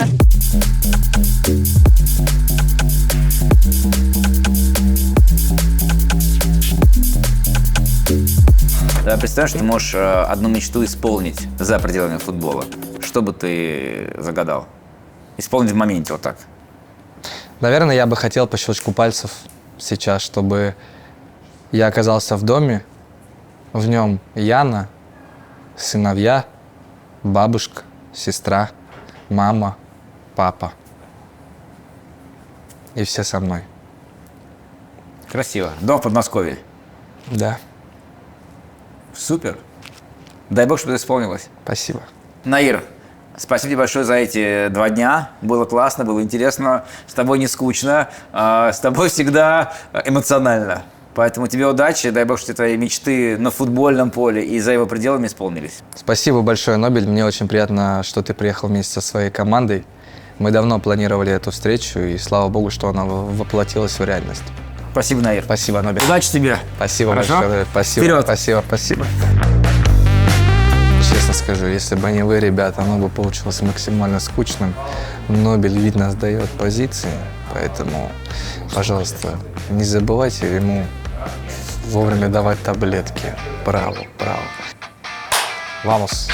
Давай представим, что ты можешь одну мечту исполнить за пределами футбола. Что бы ты загадал? Исполнить в моменте вот так. Наверное, я бы хотел по щелчку пальцев сейчас, чтобы я оказался в доме, в нем Яна, сыновья, бабушка, сестра, мама, папа. И все со мной. Красиво. Дом в Подмосковье. Да, Супер. Дай бог, чтобы это исполнилось. спасибо. Наир, спасибо тебе большое за эти 2 дня. Было классно, было интересно. С тобой не скучно. С тобой всегда эмоционально. Поэтому тебе удачи. Дай бог, что твои мечты на футбольном поле и за его пределами исполнились. Спасибо большое, Нобель. Мне очень приятно, что ты приехал вместе со своей командой. Мы давно планировали эту встречу, и слава богу, что она воплотилась в реальность. Спасибо, Наир. Спасибо, Нобель. Удачи тебе. Спасибо Хорошо? большое. Спасибо. Вперед. Спасибо. Честно скажу, если бы не вы, ребята, оно бы получилось максимально скучным. Нобель, видно, сдает позиции, поэтому, пожалуйста, не забывайте ему вовремя давать таблетки. Браво. Вамос.